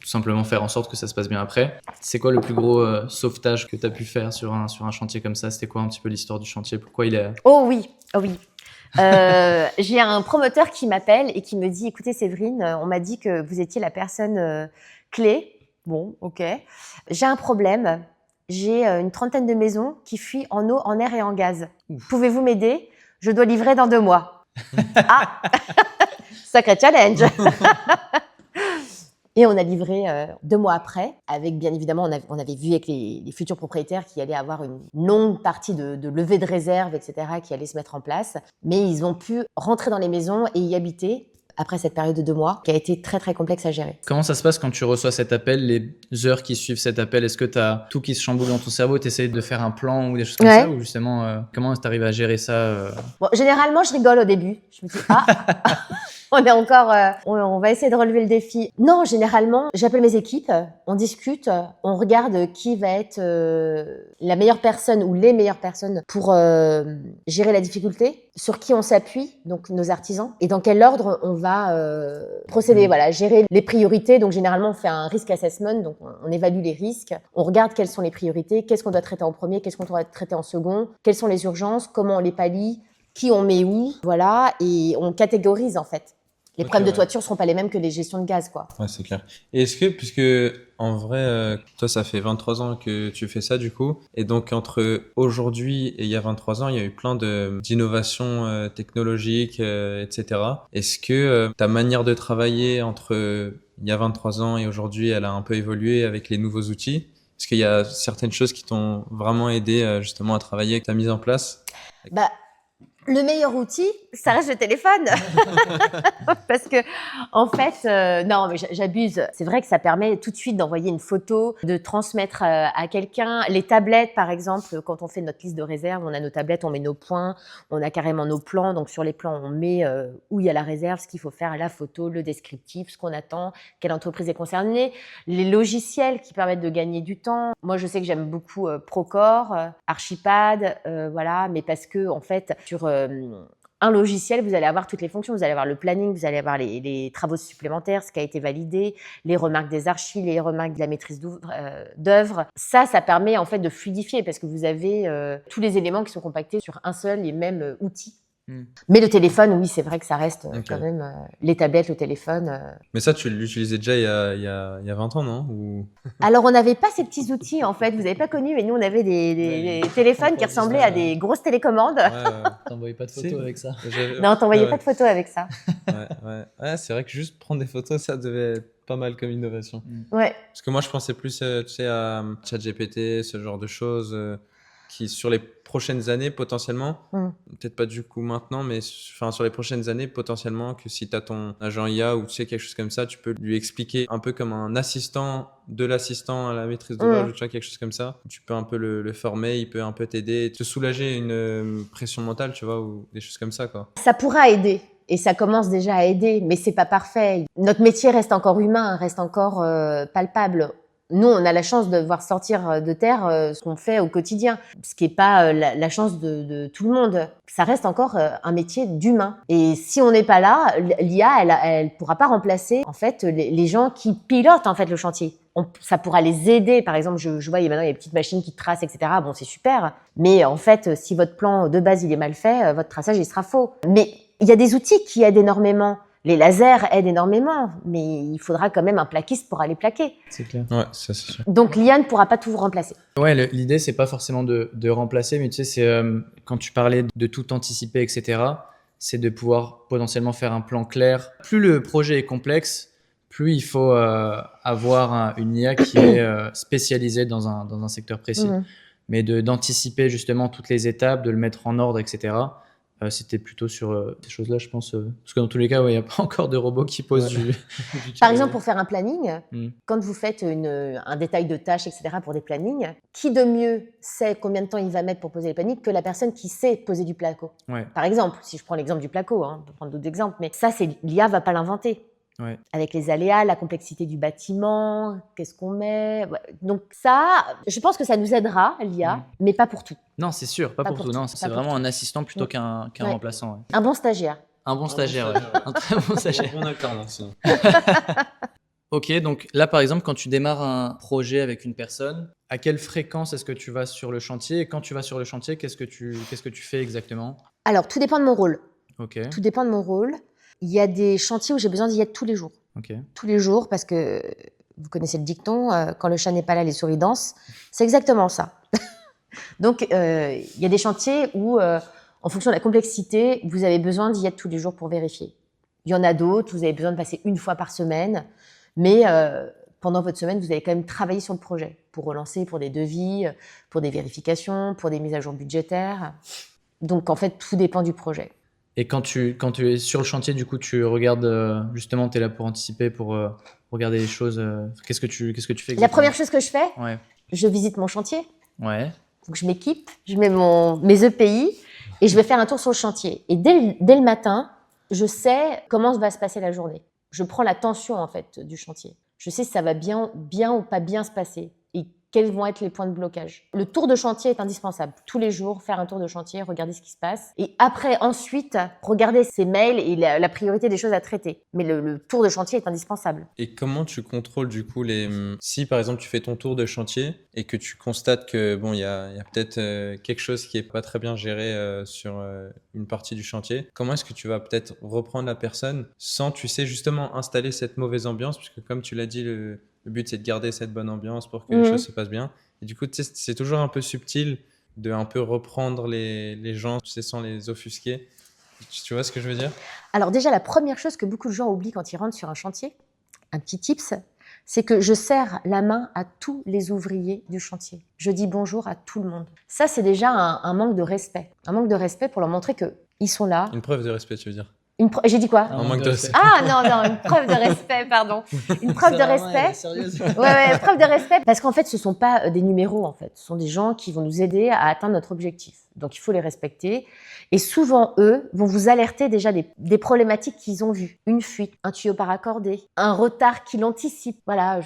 tout simplement faire en sorte que ça se passe bien après. C'est quoi le plus gros sauvetage que tu as pu faire sur un chantier comme ça? C'était quoi un petit peu l'histoire du chantier? Pourquoi il est... Oh oui. J'ai un promoteur qui m'appelle et qui me dit, écoutez Séverine, on m'a dit que vous étiez la personne clé. Bon, ok. J'ai un problème. J'ai une trentaine de maisons qui fuient en eau, en air et en gaz. Pouvez-vous m'aider? Je dois livrer dans 2 mois. Ah, sacré challenge. Et on a livré 2 mois après, avec bien évidemment, on avait vu avec les futurs propriétaires qu'il allait avoir une longue partie de levée de réserve, etc., qui allait se mettre en place. Mais ils ont pu rentrer dans les maisons et y habiter après cette période de 2 mois, qui a été très très complexe à gérer. Comment ça se passe quand tu reçois cet appel, les heures qui suivent cet appel? Est-ce que tu as tout qui se chamboule dans ton cerveau, tu essaies de faire un plan ou des choses comme ça? Ou justement, comment tu arrives à gérer ça Bon, généralement, je rigole au début. Je me dis, on est encore, on va essayer de relever le défi. Non, généralement, j'appelle mes équipes, on discute, on regarde qui va être la meilleure personne ou les meilleures personnes pour gérer la difficulté, sur qui on s'appuie, donc nos artisans, et dans quel ordre on va procéder. Voilà, gérer les priorités. Donc généralement, on fait un risk assessment, donc on évalue les risques, on regarde quelles sont les priorités, qu'est-ce qu'on doit traiter en premier, qu'est-ce qu'on doit traiter en second, quelles sont les urgences, comment on les pallie, qui on met où, voilà, et on catégorise en fait. Les Ok, problèmes de ouais. toiture seront pas les mêmes que les gestions de gaz, quoi. Ouais, c'est clair. Et est-ce que, puisque en vrai, toi, ça fait 23 ans que tu fais ça, du coup, et donc entre aujourd'hui et il y a 23 ans, il y a eu plein d'innovations technologiques, etc. Est-ce que ta manière de travailler entre il y a 23 ans et aujourd'hui, elle a un peu évolué avec les nouveaux outils? Est-ce qu'il y a certaines choses qui t'ont vraiment aidé justement à travailler, que tu as mis en place? Bah, le meilleur outil, ça reste le téléphone. Parce que, en fait, non, mais j'abuse. C'est vrai que ça permet tout de suite d'envoyer une photo, de transmettre à quelqu'un. Les tablettes, par exemple, quand on fait notre liste de réserve, on a nos tablettes, on met nos points, on a carrément nos plans. Donc, sur les plans, on met où il y a la réserve, ce qu'il faut faire, la photo, le descriptif, ce qu'on attend, quelle entreprise est concernée, les logiciels qui permettent de gagner du temps. Moi, je sais que j'aime beaucoup Procore, Archipad, voilà, mais parce que, en fait, sur un logiciel, vous allez avoir toutes les fonctions. Vous allez avoir le planning, vous allez avoir les travaux supplémentaires, ce qui a été validé, les remarques des archis, les remarques de la maîtrise d'œuvre. Ça permet en fait de fluidifier parce que vous avez tous les éléments qui sont compactés sur un seul et même outil. Mais le téléphone, oui, c'est vrai que ça reste quand même les tablettes, le téléphone. Mais ça, tu l'utilisais déjà il y a 20 ans, non? Ou... Alors, on n'avait pas ces petits outils, en fait. Vous n'avez pas connu, mais nous, on avait des téléphones qui ressemblaient à des grosses télécommandes. T'envoyais pas de Si. photos avec ça? Non, t'envoyais pas de photos avec ça. Ouais, c'est vrai que juste prendre des photos, ça devait être pas mal comme innovation. Ouais. Parce que moi, je pensais plus, tu sais, à ChatGPT, ce genre de choses, qui sur les prochaines années, potentiellement, peut-être pas du coup maintenant, mais enfin sur les prochaines années, potentiellement, que si tu as ton agent IA ou tu sais quelque chose comme ça, tu peux lui expliquer un peu comme un assistant de l'assistant à la maîtrise d'ouvrage ou tu vois, quelque chose comme ça. Tu peux un peu le former, il peut un peu t'aider, te soulager une pression mentale, tu vois, ou des choses comme ça, quoi. Ça pourra aider. Et ça commence déjà à aider, mais c'est pas parfait. Notre métier reste encore humain, reste encore palpable. Nous, on a la chance de voir sortir de terre ce qu'on fait au quotidien, ce qui n'est pas la chance de tout le monde. Ça reste encore un métier d'humain. Et si on n'est pas là, l'IA, elle pourra pas remplacer en fait les gens qui pilotent en fait le chantier. Ça pourra les aider. Par exemple, je vois maintenant il y a des petites machines qui tracent, etc. Bon, c'est super. Mais en fait, si votre plan de base il est mal fait, votre traçage il sera faux. Mais il y a des outils qui aident énormément. Les lasers aident énormément, mais il faudra quand même un plaquiste pour aller plaquer. C'est clair. Ouais, ça c'est sûr. Donc l'IA ne pourra pas tout remplacer. Ouais, l'idée, c'est pas forcément de remplacer, mais tu sais, c'est quand tu parlais de tout anticiper, etc., c'est de pouvoir potentiellement faire un plan clair. Plus le projet est complexe, plus il faut avoir une IA qui est spécialisée dans un secteur précis. Mais d'anticiper justement toutes les étapes, de le mettre en ordre, etc., c'était plutôt sur ces choses-là, je pense. Parce que dans tous les cas, il n'y a pas encore de robot qui pose du Par exemple, pour faire un planning, quand vous faites un détail de tâches, etc., pour des plannings, qui de mieux sait combien de temps il va mettre pour poser les plannings que la personne qui sait poser du placo? Par exemple, si je prends l'exemple du placo, on peut prendre d'autres exemples, mais ça, l'IA ne va pas l'inventer. Avec les aléas, la complexité du bâtiment, qu'est-ce qu'on met. Donc ça, je pense que ça nous aidera, l'IA, mais pas pour tout. Non, c'est sûr, pas pour tout. Non, c'est vraiment un assistant plutôt qu'un remplaçant. Un bon stagiaire. Un bon stagiaire, un très bon stagiaire. On alterne, ça. Ok, donc là, par exemple, quand tu démarres un projet avec une personne, à quelle fréquence est-ce que tu vas sur le chantier? Et quand tu vas sur le chantier, qu'est-ce que tu fais exactement? Alors, tout dépend de mon rôle. Ok. Tout dépend de mon rôle. Il y a des chantiers où j'ai besoin d'y être tous les jours. Tous les jours, parce que vous connaissez le dicton, quand le chat n'est pas là, les souris dansent. C'est exactement ça. Donc, il y a des chantiers où, en fonction de la complexité, vous avez besoin d'y être tous les jours pour vérifier. Il y en a d'autres, vous avez besoin de passer une fois par semaine, mais pendant votre semaine, vous allez quand même travailler sur le projet pour relancer, pour des devis, pour des vérifications, pour des mises à jour budgétaires. Donc, en fait, tout dépend du projet. Et quand tu es sur le chantier, du coup, tu regardes, justement, tu es là pour anticiper, pour regarder les choses. Qu'est-ce que tu fais exactement? La première chose que je fais, je visite mon chantier. Donc, je m'équipe, je mets mes EPI et je vais faire un tour sur le chantier. Et dès le matin, je sais comment va se passer la journée. Je prends la tension, en fait, du chantier. Je sais si ça va bien ou pas bien se passer. Et quels vont être les points de blocage. Le tour de chantier est indispensable. Tous les jours, faire un tour de chantier, regarder ce qui se passe. Et après, ensuite, regarder ses mails et la priorité des choses à traiter. Mais le tour de chantier est indispensable. Et comment tu contrôles du coup si par exemple tu fais ton tour de chantier et que tu constates que bon il y a peut-être quelque chose qui est pas très bien géré sur une partie du chantier, comment est-ce que tu vas peut-être reprendre la personne sans tu sais justement installer cette mauvaise ambiance, puisque comme tu l'as dit le but c'est de garder cette bonne ambiance pour que les choses se passent bien. Et du coup tu sais, c'est toujours un peu subtil de un peu reprendre les gens, tu sais, sans les offusquer. Tu vois ce que je veux dire? Alors déjà, la première chose que beaucoup de gens oublient quand ils rentrent sur un chantier, un petit tips, c'est que je serre la main à tous les ouvriers du chantier. Je dis bonjour à tout le monde. Ça, c'est déjà un manque de respect. Un manque de respect pour leur montrer qu'ils sont là. Une preuve de respect, tu veux dire? J'ai dit quoi? Un manque de respect. Ah non, une preuve de respect, pardon. Une preuve de respect. Sérieuse. Ouais, preuve de respect. Parce qu'en fait, ce ne sont pas des numéros, en fait. Ce sont des gens qui vont nous aider à atteindre notre objectif. Donc, il faut les respecter. Et souvent, eux vont vous alerter déjà des problématiques qu'ils ont vues. Une fuite, un tuyau pas raccordé, un retard qu'ils anticipent. Voilà,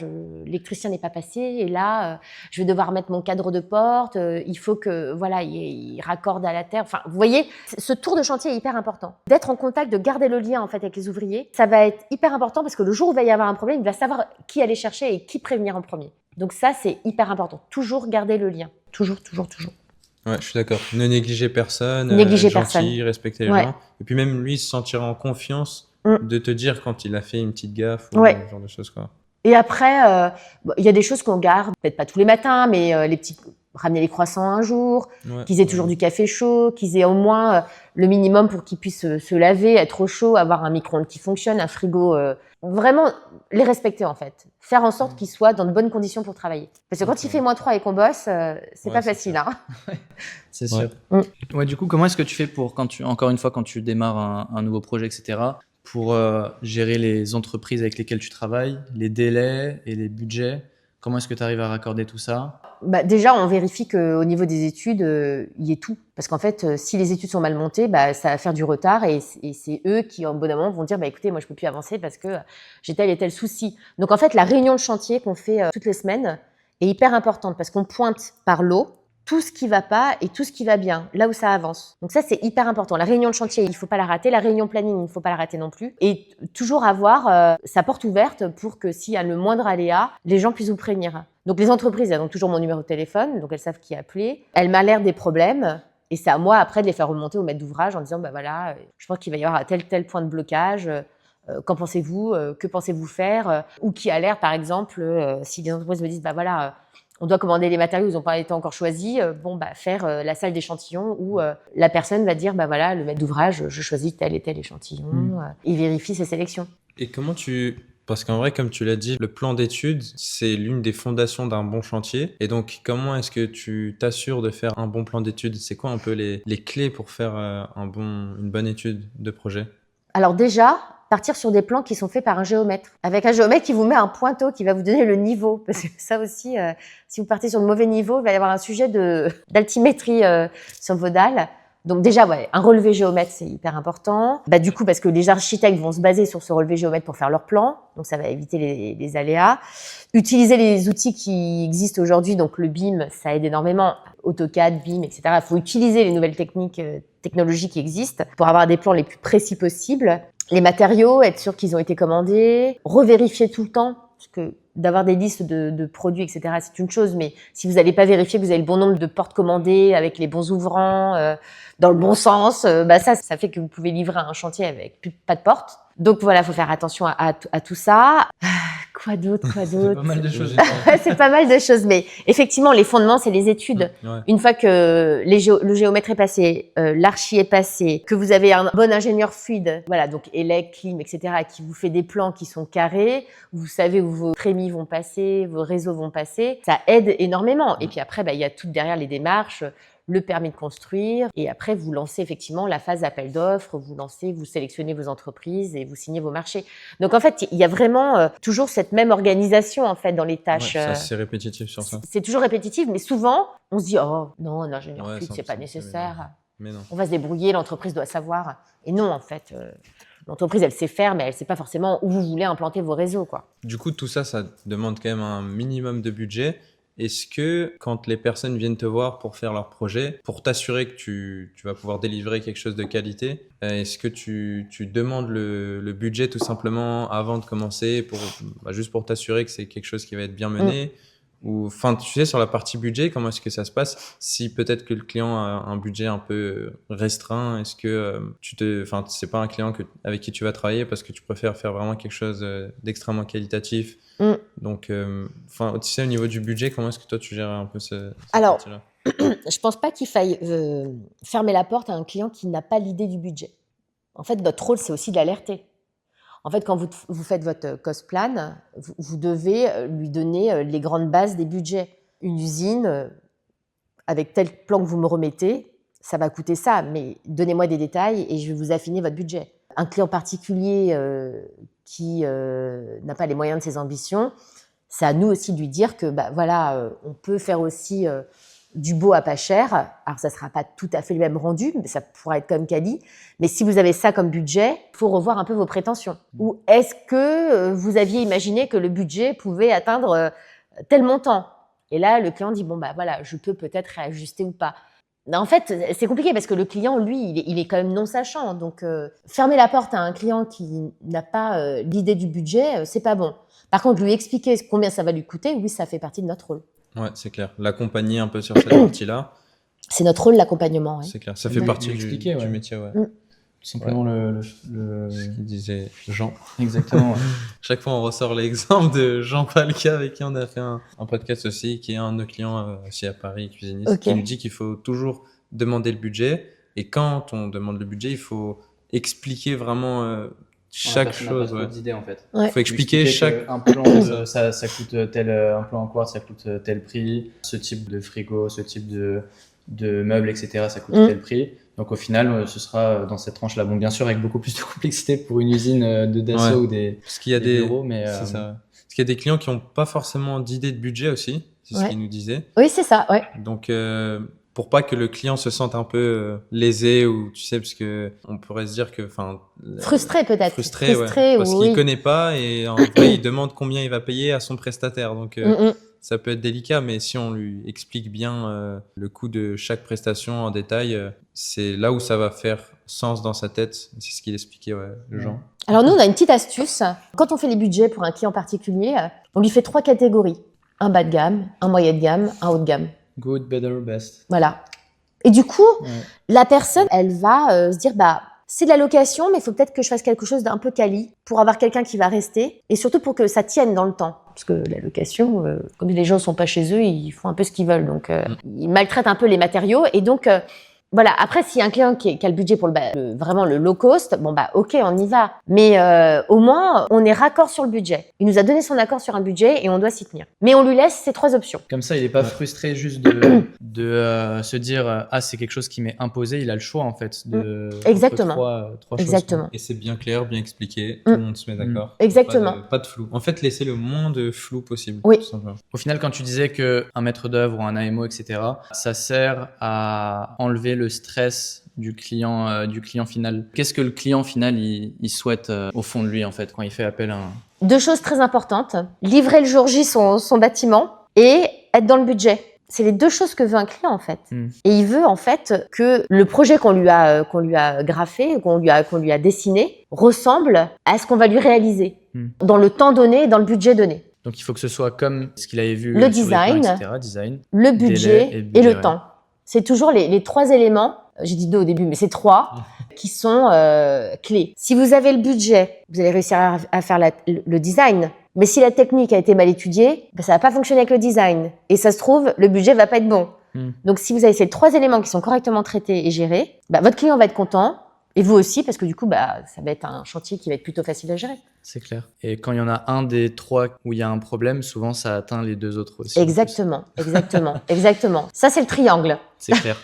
l'électricien n'est pas passé et là, je vais devoir mettre mon cadre de porte. Il faut que, voilà, il raccorde à la terre. Enfin, vous voyez, ce tour de chantier est hyper important. D'être en contact, de garder le lien, en fait, avec les ouvriers, ça va être hyper important parce que le jour où il va y avoir un problème, il va savoir qui aller chercher et qui prévenir en premier. Donc ça, c'est hyper important. Toujours garder le lien. Toujours. Ouais, je suis d'accord. Ne négligez personne, Négliger être gentil, personne. respecter les Ouais. gens. Et puis même lui se sentira en confiance de te dire quand il a fait une petite gaffe ou Ouais. ce genre de choses, quoi. Et après, il y a des choses qu'on garde, peut-être pas tous les matins, mais les petits, ramener les croissants un jour, Ouais. qu'ils aient toujours du café chaud, qu'ils aient au moins le minimum pour qu'ils puissent se laver, être au chaud, avoir un micro-ondes qui fonctionne, un frigo. Vraiment, les respecter en fait. Faire en sorte qu'ils soient dans de bonnes conditions pour travailler. Parce que quand il fait -3 et qu'on bosse, c'est Ouais, pas c'est facile. sûr. Hein. C'est sûr. Ouais. Ouais, du coup, comment est-ce que tu fais pour, encore une fois, quand tu démarres un nouveau projet, etc., pour gérer les entreprises avec lesquelles tu travailles, les délais et les budgets? Comment est-ce que tu arrives à raccorder tout ça? Bah, déjà, on vérifie qu'au niveau des études, il y ait tout. Parce qu'en fait, si les études sont mal montées, bah, ça va faire du retard et c'est eux qui, en bon moment, vont dire bah, écoutez, moi, je peux plus avancer parce que j'ai tel et tel souci. Donc, en fait, la réunion de chantier qu'on fait toutes les semaines est hyper importante parce qu'on pointe par lot tout ce qui va pas et tout ce qui va bien, là où ça avance. Donc ça, c'est hyper important. La réunion de chantier, il faut pas la rater. La réunion planning, il ne faut pas la rater non plus. Et toujours avoir sa porte ouverte pour que s'il y a le moindre aléa, les gens puissent vous prévenir. Donc les entreprises, elles ont toujours mon numéro de téléphone, donc elles savent qui appeler. Elles m'alertent des problèmes. Et c'est à moi, après, de les faire remonter au maître d'ouvrage en disant, bah voilà, je pense qu'il va y avoir tel point de blocage. Qu'en pensez-vous? Que pensez-vous faire? Ou qui alerte, par exemple, si les entreprises me disent, bah voilà, on doit commander les matériaux, ils n'ont pas été encore choisis. Faire la salle d'échantillon où la personne va dire, bah voilà, le maître d'ouvrage, je choisis tel et tel échantillon. Il vérifie ses sélections. Et parce qu'en vrai, comme tu l'as dit, le plan d'études, c'est l'une des fondations d'un bon chantier. Et donc, comment est-ce que tu t'assures de faire un bon plan d'études? C'est quoi un peu les clés pour faire une bonne étude de projet? Alors déjà, partir sur des plans qui sont faits par un géomètre. Avec un géomètre qui vous met un pointeau qui va vous donner le niveau. Parce que ça aussi, si vous partez sur le mauvais niveau, il va y avoir un sujet d'altimétrie sur vos dalles. Donc déjà, ouais, un relevé géomètre, c'est hyper important. Du coup, parce que les architectes vont se baser sur ce relevé géomètre pour faire leur plan. Donc ça va éviter les aléas. Utiliser les outils qui existent aujourd'hui. Donc le BIM, ça aide énormément. AutoCAD, BIM, etc. Il faut utiliser les nouvelles technologies qui existent pour avoir des plans les plus précis possibles. Les matériaux, être sûr qu'ils ont été commandés, revérifier tout le temps, parce que d'avoir des listes de produits, etc., c'est une chose, mais si vous n'allez pas vérifier que vous avez le bon nombre de portes commandées, avec les bons ouvrants, dans le bon sens, ça fait que vous pouvez livrer un chantier avec pas de porte. Donc voilà, il faut faire attention à tout ça. Quoi d'autre? C'est pas mal de choses. C'est pas mal de choses, mais effectivement, les fondements, c'est les études. Ouais. Une fois que le géomètre est passé, l'archi est passé, que vous avez un bon ingénieur fluide, voilà, donc élec, clim, etc., qui vous fait des plans qui sont carrés, vous savez où vos trémies vont passer, vos réseaux vont passer, ça aide énormément. Et puis après, il y a tout derrière les démarches, le permis de construire, et après vous lancez effectivement la phase appel d'offres, vous sélectionnez vos entreprises et vous signez vos marchés. Donc en fait, il y a vraiment toujours cette même organisation en fait dans les tâches. Ouais, ça, c'est répétitif sur ça. C'est toujours répétitif, mais souvent on se dit oh non, un ingénieur Ouais, fluide, c'est pas nécessaire. Mais non. On va se débrouiller, l'entreprise doit savoir. Et non, en fait, l'entreprise elle sait faire, mais elle sait pas forcément où vous voulez implanter vos réseaux, quoi. Du coup, tout ça, ça demande quand même un minimum de budget. est-ce que quand les personnes viennent te voir pour faire leur projet, pour t'assurer que tu vas pouvoir délivrer quelque chose de qualité, est-ce que tu demandes le budget tout simplement avant de commencer, juste pour t'assurer que c'est quelque chose qui va être bien mené? Ou, enfin, tu sais, sur la partie budget, comment est-ce que ça se passe? Si peut-être que le client a un budget un peu restreint, est-ce que enfin, c'est pas un client avec qui tu vas travailler parce que tu préfères faire vraiment quelque chose d'extrêmement qualitatif? Donc, enfin, tu sais, au niveau du budget, comment est-ce que toi tu gères un peu cette Alors, partie-là? je pense pas qu'il faille fermer la porte à un client qui n'a pas l'idée du budget. En fait, votre rôle, c'est aussi d'alerter. En fait, quand vous faites votre cost plan, vous devez lui donner les grandes bases des budgets. Une usine, avec tel plan que vous me remettez, ça va coûter ça, mais donnez-moi des détails et je vais vous affiner votre budget. Un client particulier qui n'a pas les moyens de ses ambitions, c'est à nous aussi de lui dire que on peut faire aussi du beau à pas cher. Alors, ça ne sera pas tout à fait le même rendu, mais ça pourra être comme quali. Mais si vous avez ça comme budget, il faut revoir un peu vos prétentions. Ou est-ce que vous aviez imaginé que le budget pouvait atteindre tel montant? Et là, le client dit, je peux peut-être réajuster ou pas. En fait, c'est compliqué parce que le client, lui, il est quand même non sachant. Donc, fermer la porte à un client qui n'a pas l'idée du budget, c'est pas bon. Par contre, lui expliquer combien ça va lui coûter, oui, ça fait partie de notre rôle. Ouais, c'est clair. L'accompagner un peu sur cette partie-là. C'est notre rôle, l'accompagnement. Ouais. C'est clair. Ça fait partie du métier, ouais. Tout simplement ce qu'il disait Jean. Exactement. Ouais. Chaque fois, on ressort l'exemple de Jean Palca avec qui on a fait un podcast aussi, qui est un de nos clients aussi à Paris, cuisiniste, qui nous dit qu'il faut toujours demander le budget. Et quand on demande le budget, il faut expliquer vraiment chaque chose. Ouais. D'idées, en fait. Il faut expliquer chaque... Un plan, ça coûte un plan en quartz, ça coûte tel prix. Ce type de frigo, ce type de meubles, etc., ça coûte tel prix. Donc au final, ce sera dans cette tranche-là. Bon, bien sûr, avec beaucoup plus de complexité pour une usine de Dassault ou des bureaux, mais c'est ça. Parce qu'il y a des clients qui n'ont pas forcément d'idée de budget aussi, c'est ce qu'ils nous disaient. Oui, c'est ça, ouais. Donc pour pas que le client se sente un peu lésé ou tu sais, parce que on pourrait se dire que, enfin, frustré peut-être. Frustré, ouais, parce qu'il connaît pas et en vrai il demande combien il va payer à son prestataire. Donc ça peut être délicat, mais si on lui explique bien le coût de chaque prestation en détail, c'est là où ça va faire sens dans sa tête. C'est ce qu'il expliquait, Jean. Alors nous, on a une petite astuce. Quand on fait les budgets pour un client particulier, on lui fait 3 catégories. Un bas de gamme, un moyen de gamme, un haut de gamme. Good, better, best. Voilà. Et du coup, la personne, elle va se dire, c'est de la location, mais il faut peut-être que je fasse quelque chose d'un peu quali pour avoir quelqu'un qui va rester et surtout pour que ça tienne dans le temps. Parce que la location, comme les gens ne sont pas chez eux, ils font un peu ce qu'ils veulent. Donc, ils maltraitent un peu les matériaux. Et donc, voilà. Après, s'il y a un client qui a le budget pour vraiment le low cost, ok, on y va. Mais au moins, on est raccord sur le budget. Il nous a donné son accord sur un budget et on doit s'y tenir. Mais on lui laisse ces 3 options. Comme ça, il n'est pas frustré juste de se dire c'est quelque chose qui m'est imposé. Il a le choix en fait de exactement. Trois exactement. choses. Et c'est bien clair, bien expliqué. Tout le monde se met d'accord. Exactement. Pas de flou. En fait, laisser le moins de flou possible. Oui. Tout simplement. Au final, quand tu disais que un maître d'œuvre ou un AMO, etc., ça sert à enlever le stress du client final. Qu'est-ce que le client final il souhaite au fond de lui en fait quand il fait appel à un... 2 choses très importantes. Livrer le jour J son bâtiment et être dans le budget. C'est les 2 choses que veut un client en fait. Et il veut en fait que le projet qu'on lui a graffé, qu'on lui a dessiné, ressemble à ce qu'on va lui réaliser dans le temps donné et dans le budget donné. Donc il faut que ce soit comme ce qu'il avait vu le sur design, les plans, etc. Design, le budget et le temps. C'est toujours les 3 éléments. J'ai dit 2 au début, mais c'est 3 qui sont clés. Si vous avez le budget, vous allez réussir à faire le design. Mais si la technique a été mal étudiée, ça va pas fonctionner avec le design. Et ça se trouve, le budget va pas être bon. Donc, si vous avez ces 3 éléments qui sont correctement traités et gérés, votre client va être content. Et vous aussi, parce que du coup, ça va être un chantier qui va être plutôt facile à gérer. C'est clair. Et quand il y en a un des 3 où il y a un problème, souvent ça atteint les 2 autres aussi. Exactement. Ça, c'est le triangle. C'est clair.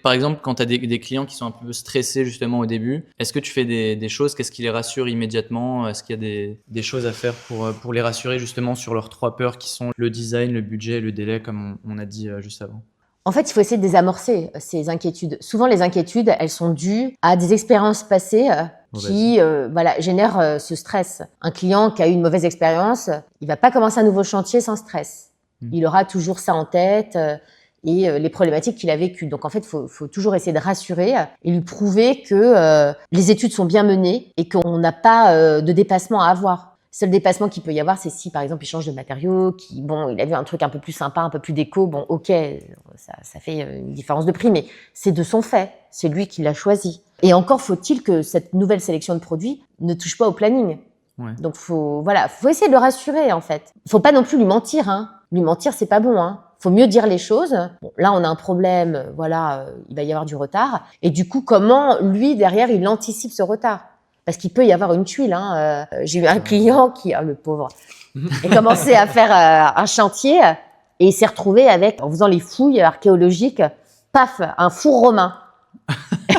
Par exemple, quand tu as des clients qui sont un peu stressés justement au début, est-ce que tu fais des choses? Qu'est-ce qui les rassure immédiatement? Est-ce qu'il y a des choses à faire pour les rassurer justement sur leurs 3 peurs qui sont le design, le budget et le délai, comme on a dit juste avant? En fait, il faut essayer de désamorcer ces inquiétudes. Souvent, les inquiétudes, elles sont dues à des expériences passées qui génèrent ce stress. Un client qui a eu une mauvaise expérience, il va pas commencer un nouveau chantier sans stress. Il aura toujours ça en tête et les problématiques qu'il a vécues. Donc en fait, faut toujours essayer de rassurer et lui prouver que les études sont bien menées et qu'on n'a pas de dépassement à avoir. Le seul dépassement qu'il peut y avoir, c'est si, par exemple, il change de matériaux, il a vu un truc un peu plus sympa, un peu plus déco, bon, ok, ça fait une différence de prix, mais c'est de son fait, c'est lui qui l'a choisi. Et encore faut-il que cette nouvelle sélection de produits ne touche pas au planning. Ouais. Donc, faut essayer de le rassurer, en fait. Faut pas non plus lui mentir, hein. Lui mentir, c'est pas bon, hein. Faut mieux dire les choses. Bon, là, on a un problème, il va y avoir du retard. Et du coup, comment, lui, derrière, il anticipe ce retard? Parce qu'il peut y avoir une tuile. Hein. J'ai eu un client qui, le pauvre, a commencé à faire un chantier et il s'est retrouvé en faisant les fouilles archéologiques, paf, un four romain.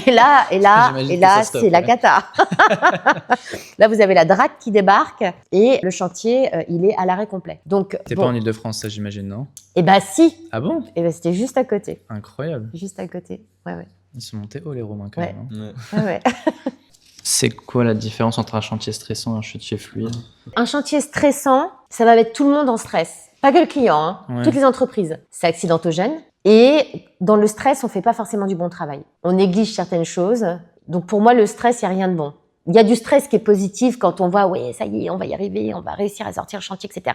Et là, c'est la cata. Là, vous avez la DRAC qui débarque et le chantier, il est à l'arrêt complet. Donc, T'es pas en Ile-de-France, ça, j'imagine, non? Eh ben, si. Ah bon? Eh ben, c'était juste à côté. Incroyable. Juste à côté. Ouais. Ils sont montés haut, les Romains, quand même. Ouais. Ouais. C'est quoi la différence entre un chantier stressant et un chantier fluide? Un chantier stressant, ça va mettre tout le monde en stress. Pas que le client, hein. Ouais. Toutes les entreprises. C'est accidentogène. Et dans le stress, on fait pas forcément du bon travail. On néglige certaines choses. Donc pour moi, le stress, il n'y a rien de bon. Il y a du stress qui est positif quand on voit, oui, ça y est, on va y arriver, on va réussir à sortir le chantier, etc.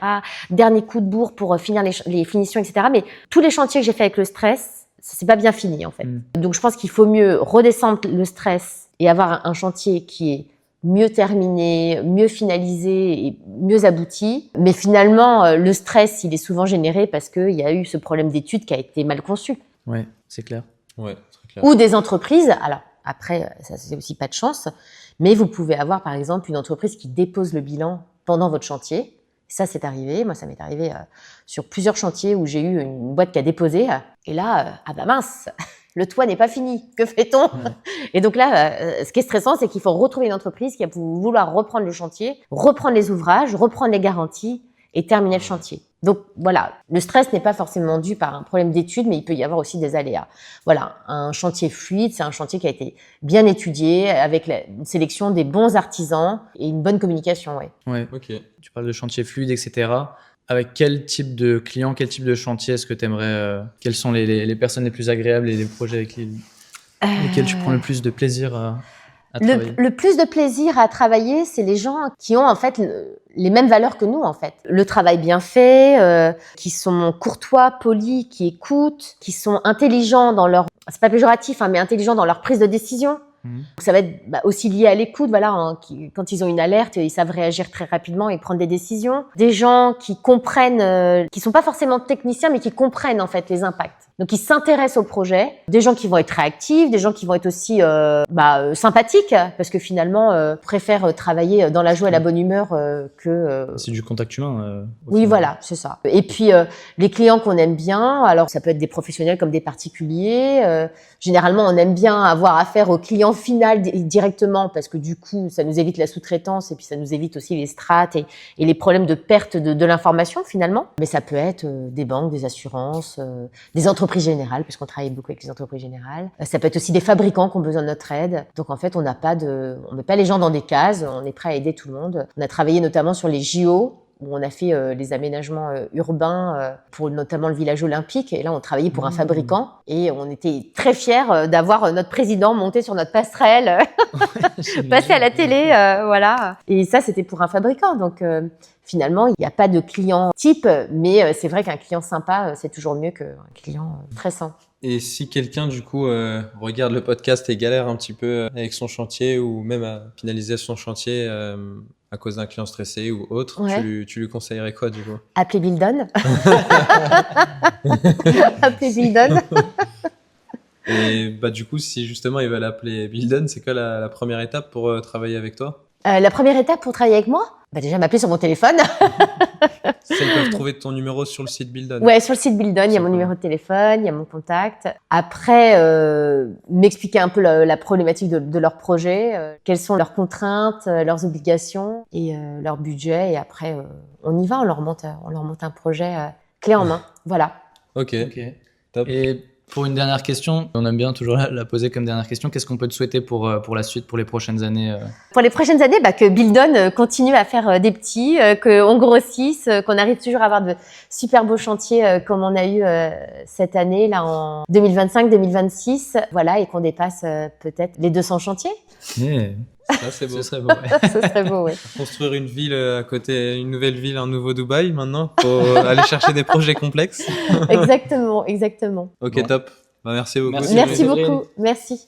Dernier coup de bourre pour finir les finitions, etc. Mais tous les chantiers que j'ai fait avec le stress, c'est pas bien fini, en fait. Donc je pense qu'il faut mieux redescendre le stress et avoir un chantier qui est mieux terminé, mieux finalisé et mieux abouti. Mais finalement, le stress, il est souvent généré parce qu'il y a eu ce problème d'étude qui a été mal conçu. Ouais, c'est clair. Ouais, très clair. Ou des entreprises, alors après, ça c'est aussi pas de chance, mais vous pouvez avoir par exemple une entreprise qui dépose le bilan pendant votre chantier. Ça, c'est arrivé. Moi, ça m'est arrivé sur plusieurs chantiers où j'ai eu une boîte qui a déposé. Et là, ah bah mince, le toit n'est pas fini. Que fait-on? Et donc là, ce qui est stressant, c'est qu'il faut retrouver une entreprise qui va vouloir reprendre le chantier, reprendre les ouvrages, reprendre les garanties et terminer le chantier. Donc voilà, le stress n'est pas forcément dû par un problème d'étude, mais il peut y avoir aussi des aléas. Voilà, un chantier fluide, c'est un chantier qui a été bien étudié, avec une sélection des bons artisans et une bonne communication. Ouais. Ok. Tu parles de chantier fluide, etc. Avec quel type de client, quel type de chantier est-ce que tu aimerais quelles sont les personnes les plus agréables et les projets avec lesquels tu prends le plus de plaisir à travailler? Le plus de plaisir à travailler, c'est les gens qui ont en fait les mêmes valeurs que nous en fait. Le travail bien fait, qui sont courtois, polis, qui écoutent, qui sont intelligents dans leur, c'est pas péjoratif, hein, mais intelligents dans leur prise de décision. Ça va être aussi lié à l'écoute, voilà, hein, quand ils ont une alerte, ils savent réagir très rapidement et prendre des décisions. Des gens qui comprennent, qui sont pas forcément techniciens, mais qui comprennent en fait les impacts. Donc ils s'intéressent au projet. Des gens qui vont être réactifs, des gens qui vont être aussi sympathiques, parce que finalement préfèrent travailler dans la joie et la bonne humeur que. C'est du contact humain. Oui, voilà, c'est ça. Et puis les clients qu'on aime bien, alors ça peut être des professionnels comme des particuliers. Généralement, on aime bien avoir affaire au client final directement parce que du coup, ça nous évite la sous-traitance et puis ça nous évite aussi les strates et les problèmes de perte de l'information finalement. Mais ça peut être des banques, des assurances, des entreprises générales, puisqu'on travaille beaucoup avec les entreprises générales. Ça peut être aussi des fabricants qui ont besoin de notre aide. Donc en fait, on met pas les gens dans des cases, on est prêt à aider tout le monde. On a travaillé notamment sur les JO, où on a fait les aménagements urbains pour notamment le village olympique. Et là, on travaillait pour un fabricant et on était très fiers d'avoir notre président monté sur notre passerelle, passer à la télé, voilà. Et ça, c'était pour un fabricant. Donc finalement, il n'y a pas de client type, mais c'est vrai qu'un client sympa, c'est toujours mieux qu'un client stressant. Et si quelqu'un, du coup, regarde le podcast et galère un petit peu avec son chantier ou même à finaliser son chantier à cause d'un client stressé ou autre, Ouais. tu lui conseillerais quoi, du coup? Appelez Bildon. Appelez Bildon. Et du coup, si justement ils veulent appeler Bildon, c'est quoi la première étape pour travailler avec toi? La première étape pour travailler avec moi, déjà m'appeler sur mon téléphone. Ils peuvent trouver ton numéro sur le site Bildon. Ouais, sur le site Bildon, il y a mon numéro de téléphone, il y a mon contact. Après, m'expliquer un peu la problématique de leur projet, quelles sont leurs contraintes, leurs obligations et leur budget. Et après, on y va, on leur monte un projet clé en main. Voilà. Ok, top. Et Pour une dernière question, on aime bien toujours la poser comme dernière question. Qu'est-ce qu'on peut te souhaiter pour la suite, pour les prochaines années Pour les prochaines années, que Buildon continue à faire des petits, qu'on grossisse, qu'on arrive toujours à avoir de super beaux chantiers comme on a eu cette année, là en 2025-2026, voilà, et qu'on dépasse peut-être les 200 chantiers. Ça, c'est beau. Ce serait beau, ouais. Ce serait beau, oui. Construire une ville à côté, une nouvelle ville, un nouveau Dubaï maintenant, pour aller chercher des projets complexes. Exactement, exactement. Ok, Bon. top. Bah, merci beaucoup. Merci. Merci Séverine. beaucoup, merci.